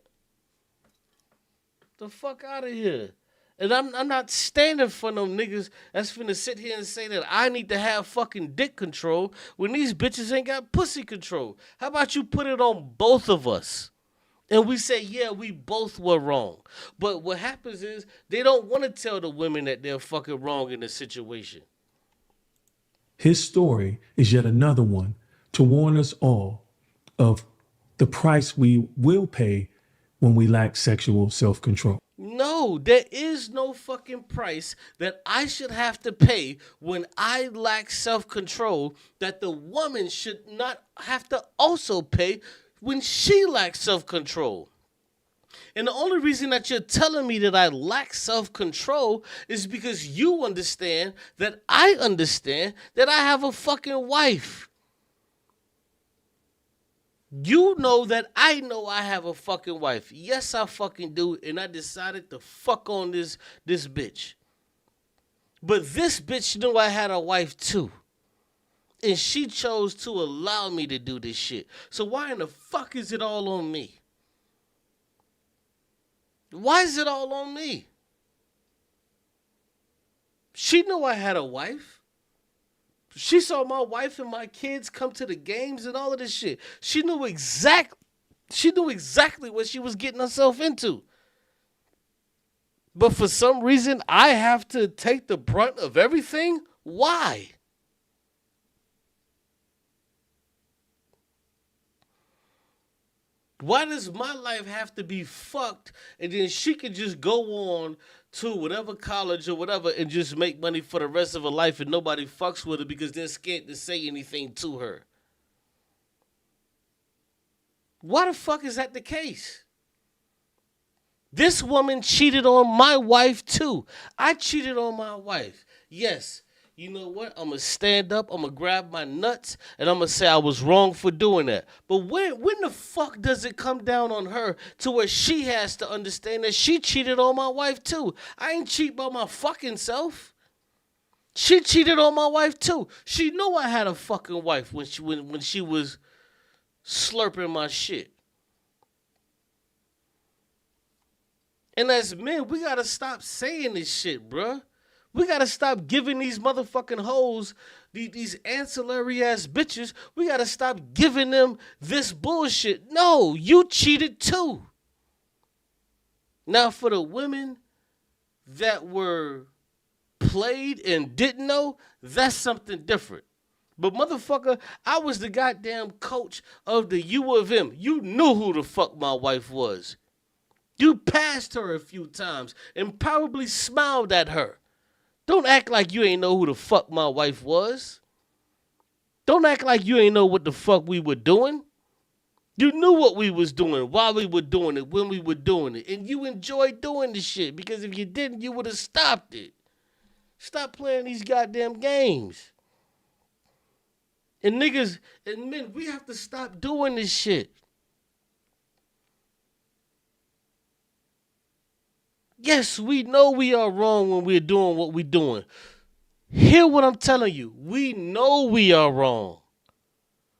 The fuck out of here. And I'm not standing for them niggas that's finna sit here and say that I need to have fucking dick control when these bitches ain't got pussy control. How about you put it on both of us? And we say, yeah, we both were wrong. But what happens is they don't want to tell the women that they're fucking wrong in the situation. His story is yet another one to warn us all of the price we will pay when we lack sexual self-control. No, there is no fucking price that I should have to pay when I lack self-control that the woman should not have to also pay when she lacks self-control. And the only reason that you're telling me that I lack self-control is because you understand that I understand that I have a fucking wife. You know that I know I have a fucking wife. Yes, I fucking do. And I decided to fuck on this bitch. But this bitch knew I had a wife too. And she chose to allow me to do this shit. So why in the fuck is it all on me? Why is it all on me? She knew I had a wife. She saw my wife and my kids come to the games and all of this shit. She knew exactly what she was getting herself into. But for some reason, I have to take the brunt of everything? Why? Why does my life have to be fucked and then she can just go on to whatever college or whatever and just make money for the rest of her life and nobody fucks with her because they're scared to say anything to her? Why the fuck is that the case? This woman cheated on my wife too. I cheated on my wife. Yes, you know what? I'm going to stand up, I'm going to grab my nuts, and I'm going to say I was wrong for doing that. But when the fuck does it come down on her to where she has to understand that she cheated on my wife too? I ain't cheat by my fucking self. She cheated on my wife too. She knew I had a fucking wife when she was slurping my shit. And as men, we got to stop saying this shit, bruh. We got to stop giving these motherfucking hoes, these ancillary ass bitches, we got to stop giving them this bullshit. No, you cheated too. Now, for the women that were played and didn't know, that's something different. But motherfucker, I was the goddamn coach of the U of M. You knew who the fuck my wife was. You passed her a few times and probably smiled at her. Don't act like you ain't know who the fuck my wife was. Don't act like you ain't know what the fuck we were doing. You knew what we was doing, while we were doing it, when we were doing it. And you enjoyed doing the shit, because if you didn't, you would have stopped it. Stop playing these goddamn games. And niggas and men, we have to stop doing this shit. Yes, we know we are wrong when we're doing what we're doing. Hear what I'm telling you. We know we are wrong.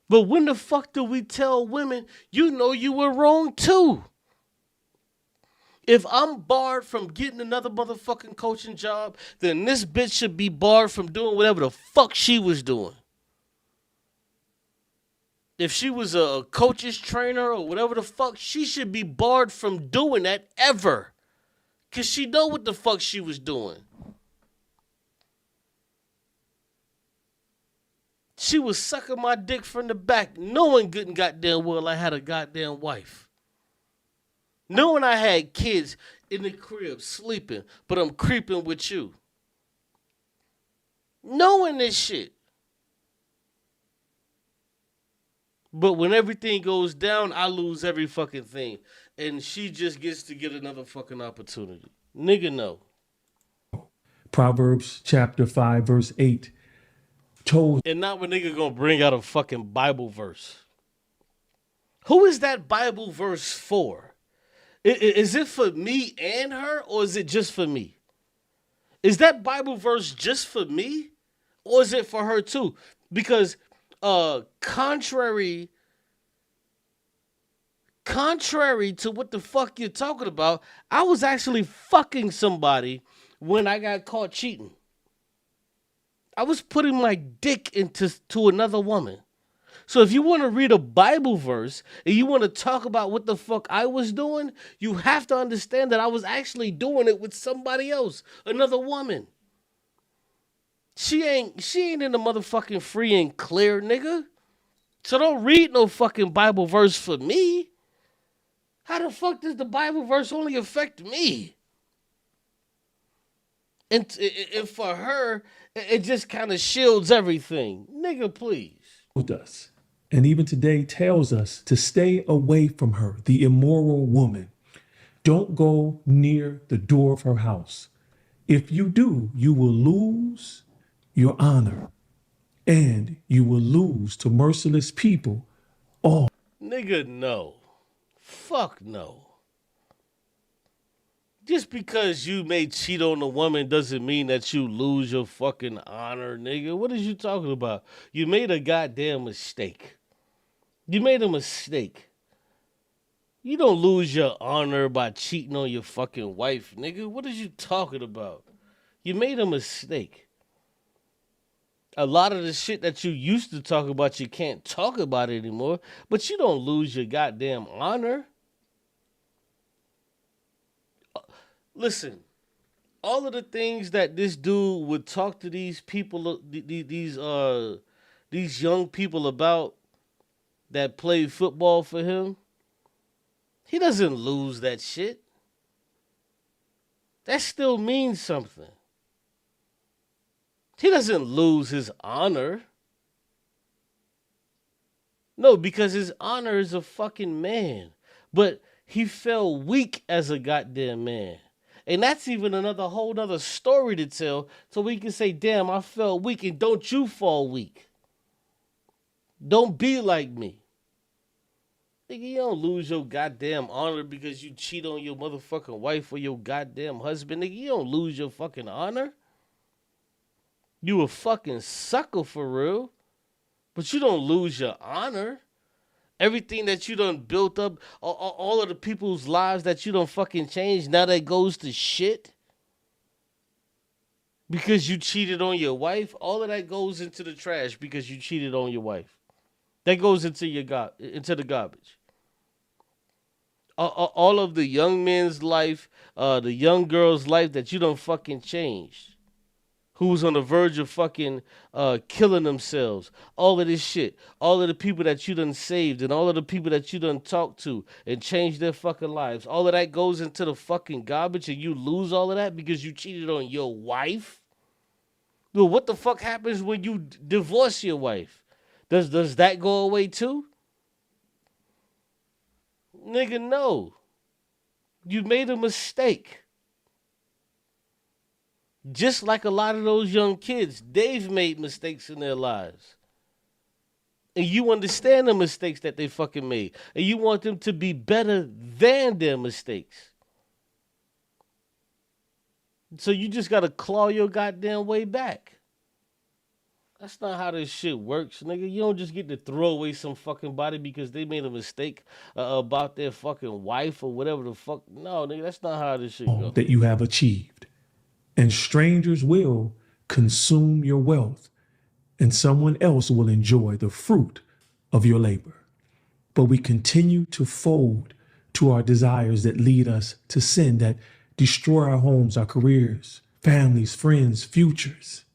But when the fuck do we tell women, you know you were wrong too? If I'm barred from getting another motherfucking coaching job, then this bitch should be barred from doing whatever the fuck she was doing. If she was a coach's trainer or whatever the fuck, she should be barred from doing that ever. Because she know what the fuck she was doing. She was sucking my dick from the back, knowing good and goddamn well I had a goddamn wife. Knowing I had kids in the crib sleeping, but I'm creeping with you. Knowing this shit. But when everything goes down, I lose every fucking thing. And she just gets to get another fucking opportunity. Nigga, no. Proverbs chapter 5, verse 8. And not when nigga gonna bring out a fucking Bible verse. Who is that Bible verse for? Is it for me and her, or is it just for me? Is that Bible verse just for me, or is it for her too? Because contrary to what the fuck you're talking about, I was actually fucking somebody when I got caught cheating. I was putting my dick into another woman. So if you want to read a Bible verse and you want to talk about what the fuck I was doing, you have to understand that I was actually doing it with somebody else, another woman. She ain't in the motherfucking free and clear, nigga. So don't read no fucking Bible verse for me. How the fuck does the Bible verse only affect me? And for her, it just kind of shields everything. Nigga, please. With us. And even today tells us to stay away from her, the immoral woman. Don't go near the door of her house. If you do, you will lose your honor, and you will lose to merciless people all. Nigga, no. Fuck no. Just because you may cheat on a woman doesn't mean that you lose your fucking honor, nigga. What is you talking about? You made a goddamn mistake. You made a mistake. You don't lose your honor by cheating on your fucking wife, nigga. What is you talking about? You made a mistake. A lot of the shit that you used to talk about, you can't talk about it anymore, but you don't lose your goddamn honor. Listen, all of the things that this dude would talk to these people, these young people about that play football for him, he doesn't lose that shit. That still means something. He doesn't lose his honor. No, because his honor is a fucking man. But he fell weak as a goddamn man. And that's even another whole nother story to tell. So we can say, damn, I felt weak, and don't you fall weak. Don't be like me. Nigga, you don't lose your goddamn honor because you cheat on your motherfucking wife or your goddamn husband. Nigga, you don't lose your fucking honor. You a fucking sucker for real. But you don't lose your honor. Everything that you done built up, all of the people's lives that you done fucking changed, now that goes to shit. Because you cheated on your wife, all of that goes into the trash because you cheated on your wife. That goes into the garbage. All of the young men's life, the young girl's life that you done fucking changed. Who's on the verge of fucking killing themselves. All of this shit. All of the people that you done saved and all of the people that you done talked to and changed their fucking lives. All of that goes into the fucking garbage and you lose all of that because you cheated on your wife? Well, what the fuck happens when you divorce your wife? Does that go away too? Nigga, no. You made a mistake. Just like a lot of those young kids, they've made mistakes in their lives. And you understand the mistakes that they fucking made. And you want them to be better than their mistakes. So you just got to claw your goddamn way back. That's not how this shit works, nigga. You don't just get to throw away some fucking body because they made a mistake about their fucking wife or whatever the fuck. No, nigga, that's not how this shit goes. That you have achieved. And strangers will consume your wealth, and someone else will enjoy the fruit of your labor. But we continue to fold to our desires that lead us to sin, that destroy our homes, our careers, families, friends, futures.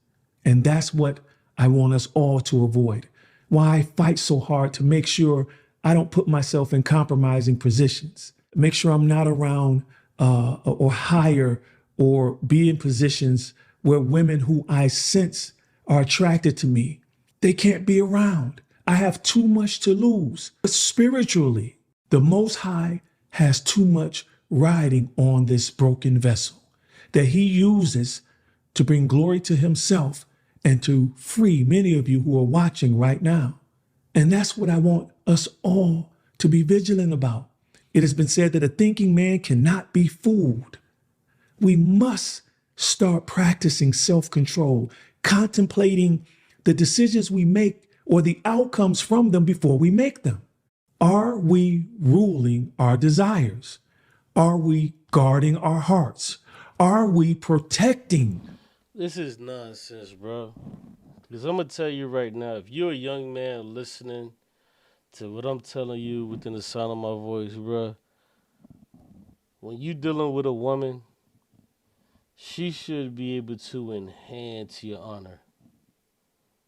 And that's what I want us all to avoid. Why I fight so hard to make sure I don't put myself in compromising positions, make sure I'm not around or hire or be in positions where women who I sense are attracted to me, they can't be around. I have too much to lose. But spiritually, the Most High has too much riding on this broken vessel that he uses to bring glory to himself and to free many of you who are watching right now. And that's what I want us all to be vigilant about. It has been said that a thinking man cannot be fooled. We must start practicing self-control, contemplating the decisions we make or the outcomes from them before we make them. Are we ruling our desires? Are we guarding our hearts? Are we protecting? This is nonsense, bro. Because I'm going to tell you right now, if you're a young man listening to what I'm telling you within the sound of my voice, bro, when you dealing with a woman, she should be able to enhance your honor.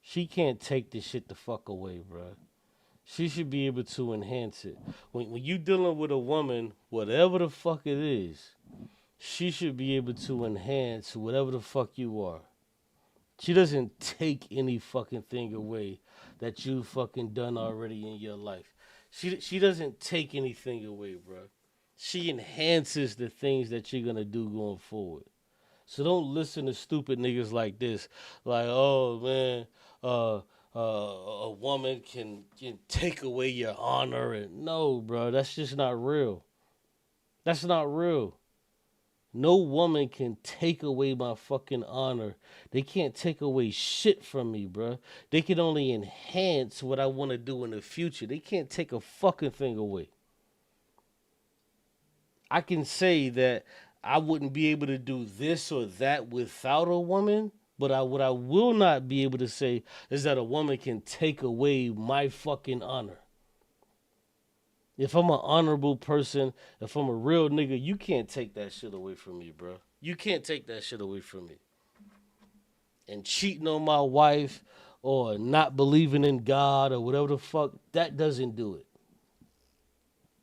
She can't take this shit the fuck away, bro. She should be able to enhance it. When you dealing with a woman, whatever the fuck it is, she should be able to enhance whatever the fuck you are. She doesn't take any fucking thing away that you fucking done already in your life. She doesn't take anything away, bro. She enhances the things that you're gonna do going forward. So don't listen to stupid niggas like this. Like, oh, man, a woman can take away your honor. And no, bro, that's just not real. That's not real. No woman can take away my fucking honor. They can't take away shit from me, bro. They can only enhance what I want to do in the future. They can't take a fucking thing away. I can say that I wouldn't be able to do this or that without a woman, but what I will not be able to say is that a woman can take away my fucking honor. If I'm an honorable person, if I'm a real nigga, you can't take that shit away from me, bro. You can't take that shit away from me. And cheating on my wife or not believing in God or whatever the fuck, that doesn't do it.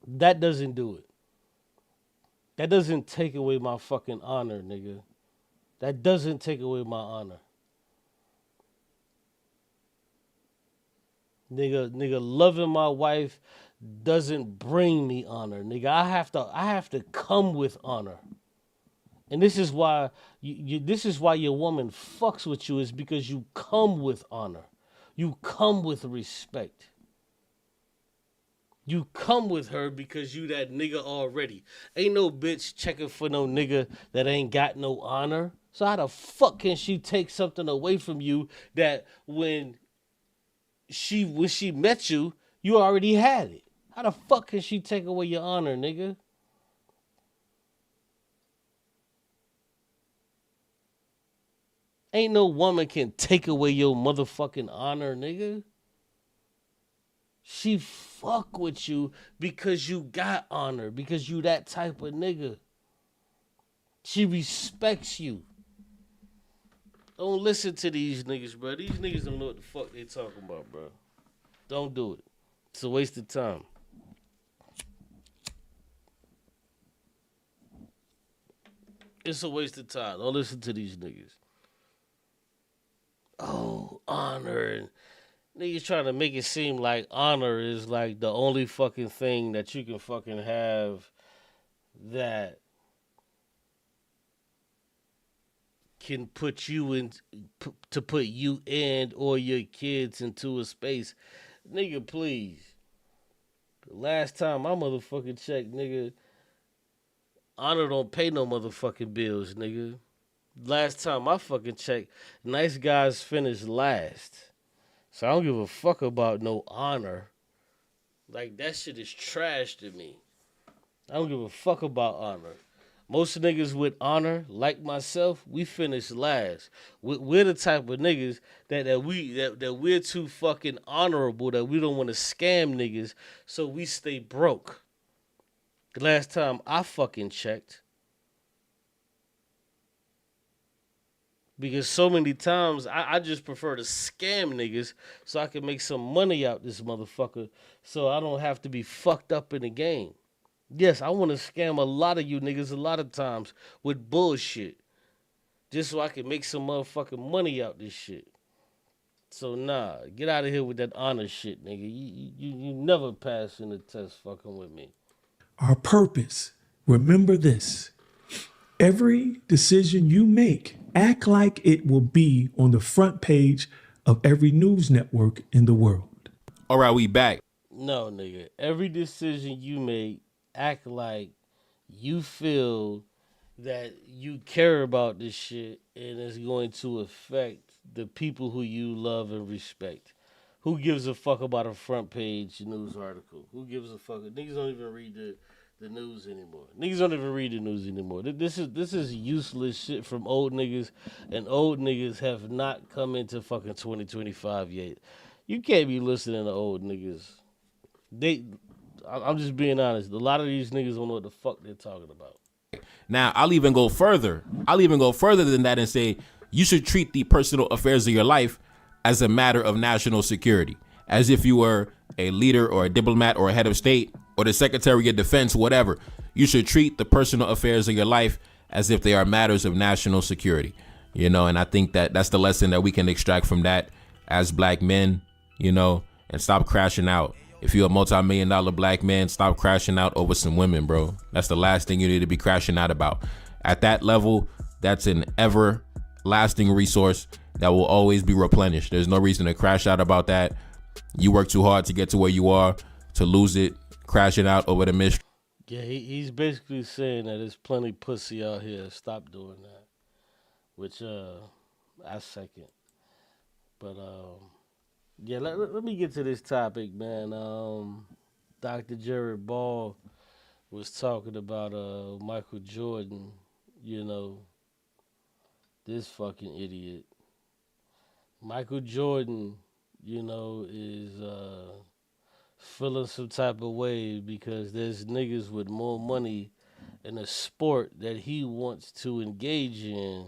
That doesn't do it. That doesn't take away my fucking honor, nigga. That doesn't take away my honor. Nigga, loving my wife doesn't bring me honor, nigga. I have to come with honor. And this is why this is why your woman fucks with you, is because you come with honor. You come with respect. You come with her because you that nigga already. Ain't no bitch checking for no nigga that ain't got no honor. So how the fuck can she take something away from you that when she met you, you already had it? How the fuck can she take away your honor, nigga? Ain't no woman can take away your motherfucking honor, nigga. She fuck with you because you got honor, because you that type of nigga. She respects you. Don't listen to these niggas, bro. These niggas don't know what the fuck they talking about, bro. Don't do it. It's a waste of time. It's a waste of time. Don't listen to these niggas. Oh, honor. And niggas trying to make it seem like honor is like the only fucking thing that you can fucking have that can put you in, to put you and or your kids into a space. Nigga, please. The last time I motherfucking checked, nigga, honor don't pay no motherfucking bills, nigga. Last time I fucking checked, nice guys finish last. So I don't give a fuck about no honor. Like, that shit is trash to me. I don't give a fuck about honor. Most niggas with honor, like myself, we finish last. We're the type of niggas that we're too fucking honorable that we don't want to scam niggas, so we stay broke. The last time I fucking checked. Because so many times I just prefer to scam niggas so I can make some money out this motherfucker so I don't have to be fucked up in the game. Yes, I want to scam a lot of you niggas a lot of times with bullshit. Just so I can make some motherfucking money out this shit. So nah, get out of here with that honor shit, nigga. You never pass in the test fucking with me. Our purpose, remember this. Every decision you make, act like it will be on the front page of every news network in the world. All right, we back. No, nigga. Every decision you make, act like you feel that you care about this shit and it's going to affect the people who you love and respect. Who gives a fuck about a front page news article? Who gives a fuck? Niggas don't even read the news anymore. Niggas don't even read the news anymore. This is useless shit from old niggas, and old niggas have not come into fucking 2025 yet. You can't be listening to old niggas. I'm just being honest. A lot of these niggas don't know what the fuck they're talking about. Now, I'll even go further. I'll even go further than that and say you should treat the personal affairs of your life as a matter of national security, as if you were a leader or a diplomat or a head of state or the Secretary of Defense, whatever. You should treat the personal affairs of your life as if they are matters of national security, you know, and I think that that's the lesson that we can extract from that as black men, you know, and stop crashing out. If you're a multi-million-dollar black man, stop crashing out over some women, bro. That's the last thing you need to be crashing out about. At that level, that's an everlasting resource that will always be replenished. There's no reason to crash out about that. You work too hard to get to where you are, to lose it, crashing out over the mystery. Yeah, he's basically saying that there's plenty pussy out here. Stop doing that. Which, I second. But, yeah, let me get to this topic, man. Dr. Jared Ball was talking about Michael Jordan, you know, this fucking idiot. Michael Jordan, you know, is feeling some type of way because there's niggas with more money in a sport that he wants to engage in,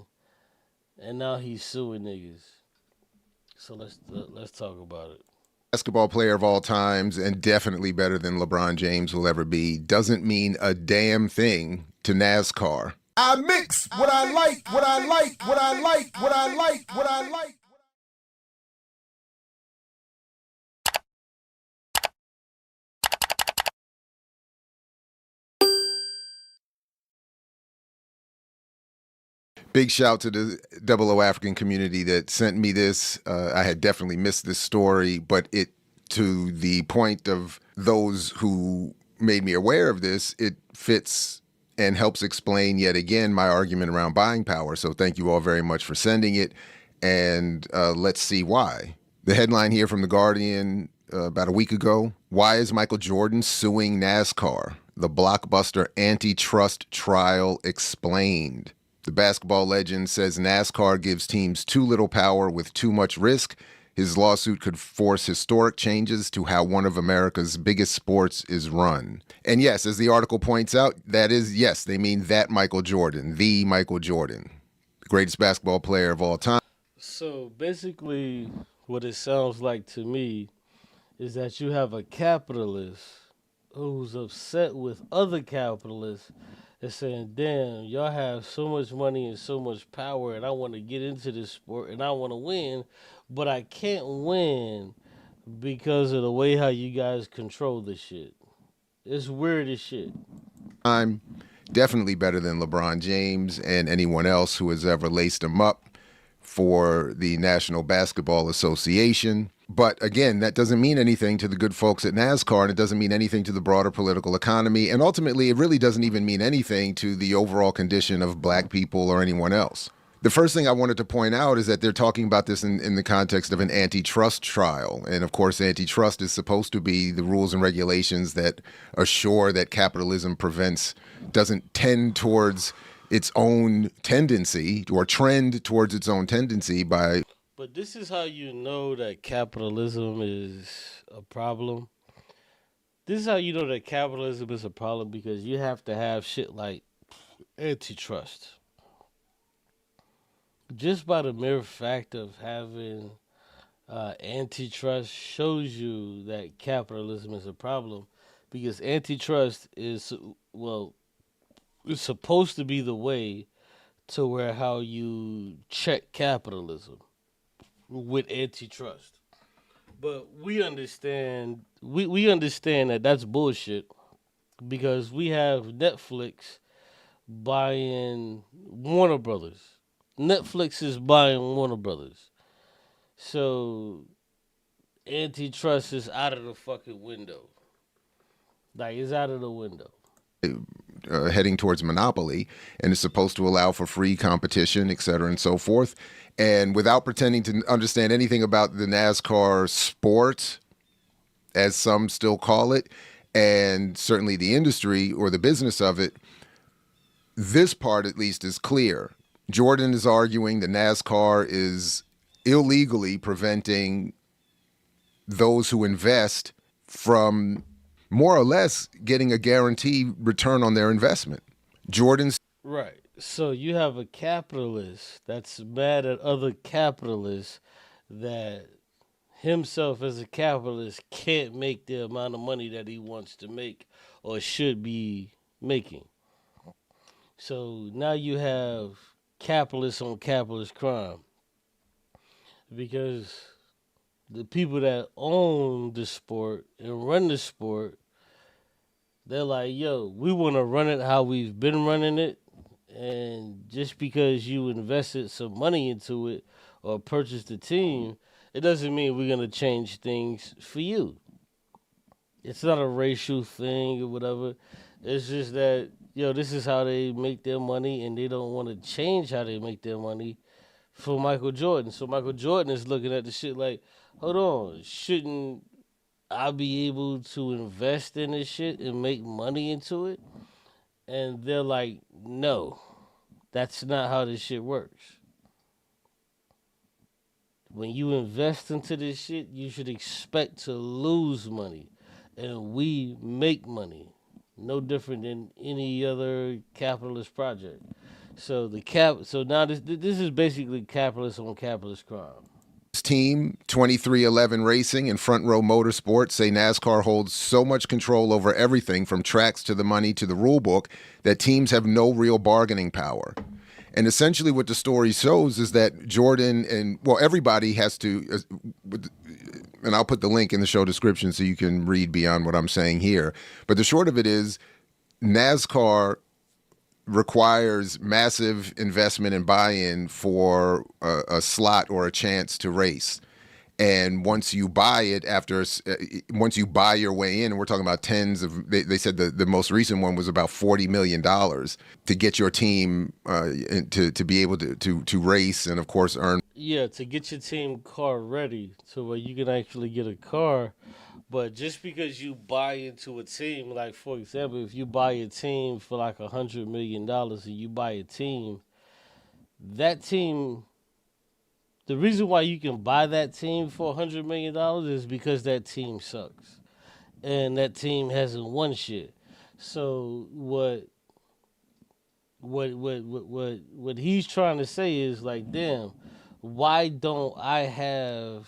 and now he's suing niggas. So let's talk about it. Basketball player of all times and definitely better than LeBron James will ever be doesn't mean a damn thing to NASCAR. I mix what I like, what I like, what I like, what I like, what I like. Big shout to the Double O African community that sent me this. I had definitely missed this story, but it, to the point of those who made me aware of this, it fits and helps explain yet again my argument around buying power. So thank you all very much for sending it. And let's see why. The headline here from The Guardian about a week ago: why is Michael Jordan suing NASCAR? The blockbuster antitrust trial explained. The basketball legend says NASCAR gives teams too little power with too much risk. His lawsuit could force historic changes to how one of America's biggest sports is run. And yes, as the article points out, that is, yes, they mean that Michael Jordan, the Michael Jordan, the greatest basketball player of all time. So basically, what it sounds like to me is that you have a capitalist who's upset with other capitalists and saying, damn, y'all have so much money and so much power, and I want to get into this sport and I want to win, but I can't win because of the way how you guys control this shit. It's weird as shit. I'm definitely better than LeBron James and anyone else who has ever laced him up for the National Basketball Association. But again, that doesn't mean anything to the good folks at NASCAR, and it doesn't mean anything to the broader political economy. And ultimately, it really doesn't even mean anything to the overall condition of black people or anyone else. The first thing I wanted to point out is that they're talking about this in the context of an antitrust trial. And of course, antitrust is supposed to be the rules and regulations that assure that capitalism doesn't tend towards its own tendency or trend towards its own tendency by... But this is how you know that capitalism is a problem. This is how you know that capitalism is a problem, because you have to have shit like antitrust. Just by the mere fact of having antitrust shows you that capitalism is a problem, because antitrust is, well, it's supposed to be the way to where how you check capitalism with antitrust. But we understand we understand that that's bullshit, because we have Netflix buying Warner Brothers. Netflix is buying Warner Brothers. So antitrust is out of the fucking window. Like, it's out of the window. Heading towards monopoly, and is supposed to allow for free competition, et cetera, and so forth. And without pretending to understand anything about the NASCAR sport, as some still call it, and certainly the industry or the business of it, this part at least is clear. Jordan is arguing that NASCAR is illegally preventing those who invest from more or less getting a guaranteed return on their investment. Jordan's... Right. So you have a capitalist that's mad at other capitalists that himself as a capitalist can't make the amount of money that he wants to make or should be making. So now you have capitalist on capitalist crime, because the people that own the sport and run the sport, they're like, yo, we want to run it how we've been running it. And just because you invested some money into it or purchased a team, it doesn't mean we're going to change things for you. It's not a racial thing or whatever. It's just that, yo, this is how they make their money, and they don't want to change how they make their money for Michael Jordan. So Michael Jordan is looking at the shit like, hold on, shouldn't I be able to invest in this shit and make money into it? And they're like, no, that's not how this shit works. When you invest into this shit, you should expect to lose money. And we make money. No different than any other capitalist project. So now this is basically capitalist on capitalist crime. Team 2311 Racing and Front Row Motorsports say NASCAR holds so much control over everything from tracks to the money to the rule book that teams have no real bargaining power. And essentially what the story shows is that Jordan and, well, everybody has to, and I'll put the link in the show description so you can read beyond what I'm saying here. But the short of it is NASCAR requires massive investment and buy-in for a slot or a chance to race. And once you buy it, once you buy your way in, and we're talking about tens of, they said the most recent one was about $40 million to get your team to be able to race and, of course, earn. Yeah, to get your team car ready to where you can actually get a car. But just because you buy into a team, like, for example, if you buy a team for like $100 million and you buy a team, that team, the reason why you can buy that team for $100 million is because that team sucks. And that team hasn't won shit. So what he's trying to say is like, damn, why don't I have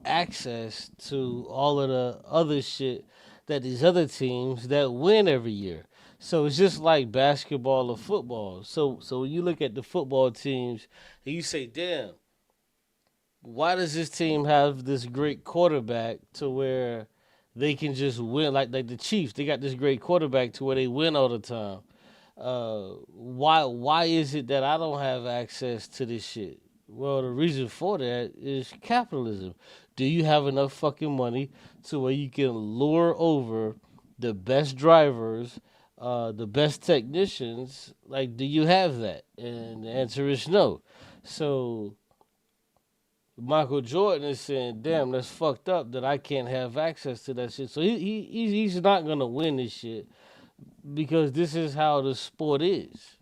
access to all of the other shit that these other teams that win every year? So it's just like basketball or football. So when you look at the football teams and you say, damn, why does this team have this great quarterback to where they can just win? Like the Chiefs, they got this great quarterback to where they win all the time. Why is it that I don't have access to this shit? Well, the reason for that is capitalism. Do you have enough fucking money to where you can lure over the best drivers, the best technicians? Like, do you have that? And the answer is no. So Michael Jordan is saying, damn, that's fucked up that I can't have access to that shit. So he's not going to win this shit because this is how the sport is.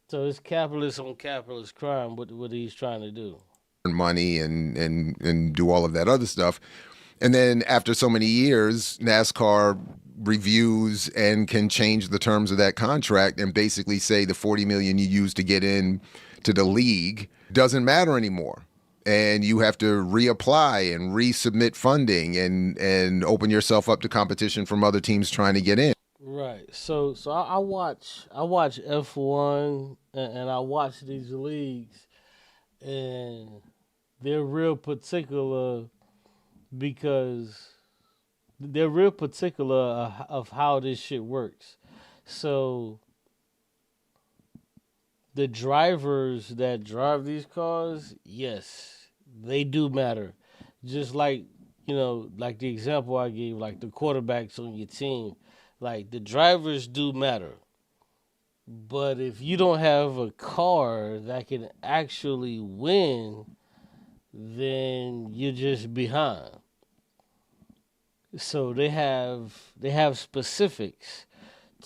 So it's capitalist on capitalist crime, what he's trying to do. Money and do all of that other stuff. And then after so many years, NASCAR reviews and can change the terms of that contract and basically say the $40 million you used to get in to the league doesn't matter anymore. And you have to reapply and resubmit funding and open yourself up to competition from other teams trying to get in. Right. So I watch F1 and I watch these leagues, and they're real particular because they're real particular of how this shit works. So the drivers that drive these cars, yes, they do matter. Just like, like the example I gave, like the quarterbacks on your team, like the drivers do matter. But if you don't have a car that can actually win, then you're just behind. So they have specifics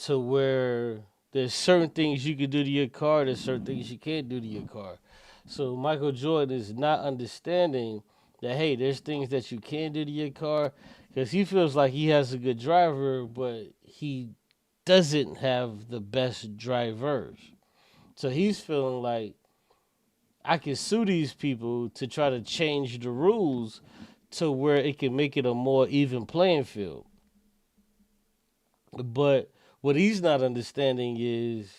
to where there's certain things you can do to your car, there's certain things you can't do to your car. So Michael Jordan is not understanding that, hey, there's things that you can do to your car, because he feels like he has a good driver, but he doesn't have the best drivers. So he's feeling like, I can sue these people to try to change the rules to where it can make it a more even playing field. But what he's not understanding is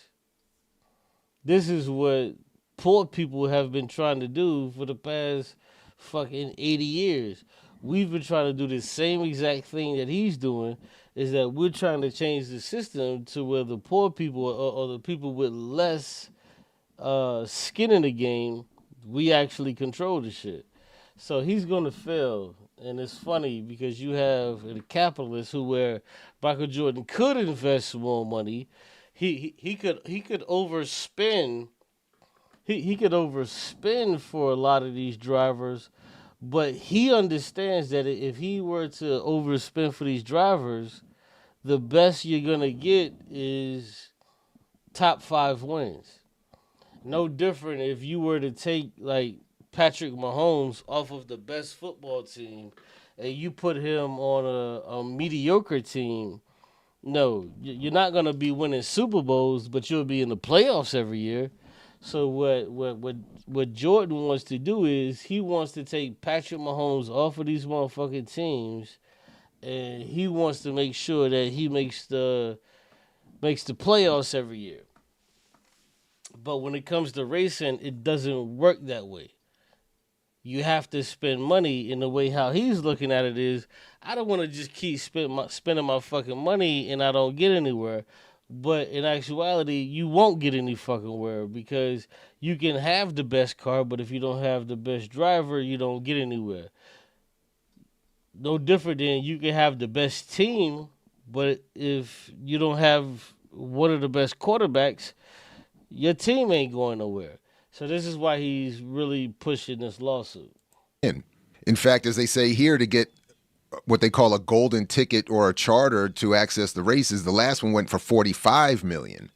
this is what poor people have been trying to do for the past fucking 80 years. We've been trying to do the same exact thing that he's doing, is that we're trying to change the system to where the poor people or the people with less skin in the game, we actually control the shit. So he's going to fail. And it's funny because you have a capitalist where Michael Jordan could invest more money. He could overspend. He could overspend for a lot of these drivers, but he understands that if he were to overspend for these drivers, the best you're gonna get is top 5 wins. No different if you were to take like Patrick Mahomes off of the best football team and you put him on a mediocre team. No, you're not going to be winning Super Bowls, but you'll be in the playoffs every year. So what Jordan wants to do is he wants to take Patrick Mahomes off of these motherfucking teams, and he wants to make sure that he makes the playoffs every year. But when it comes to racing, it doesn't work that way. You have to spend money in the way how he's looking at it is, I don't want to just keep spending my fucking money and I don't get anywhere. But in actuality, you won't get any fucking where because you can have the best car, but if you don't have the best driver, you don't get anywhere. No different than you can have the best team, but if you don't have one of the best quarterbacks, your team ain't going nowhere. So this is why he's really pushing this lawsuit. In fact, as they say here, to get what they call a golden ticket or a charter to access the races, the last one went for $45 million.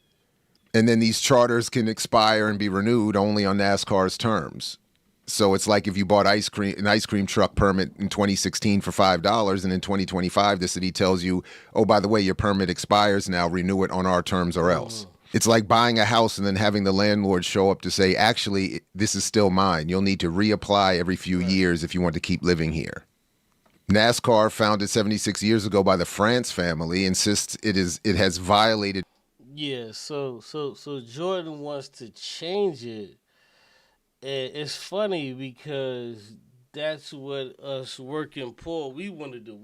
And then these charters can expire and be renewed only on NASCAR's terms. So it's like if you bought an ice cream truck permit in 2016 for $5, and in 2025 the city tells you, oh, by the way, your permit expires now, renew it on our terms or else. It's like buying a house and then having the landlord show up to say, actually, this is still mine. You'll need to reapply every few years if you want to keep living here. NASCAR, founded 76 years ago by the France family, insists it has violated. Yeah, so Jordan wants to change it. And it's funny because that's what us working poor we want to do.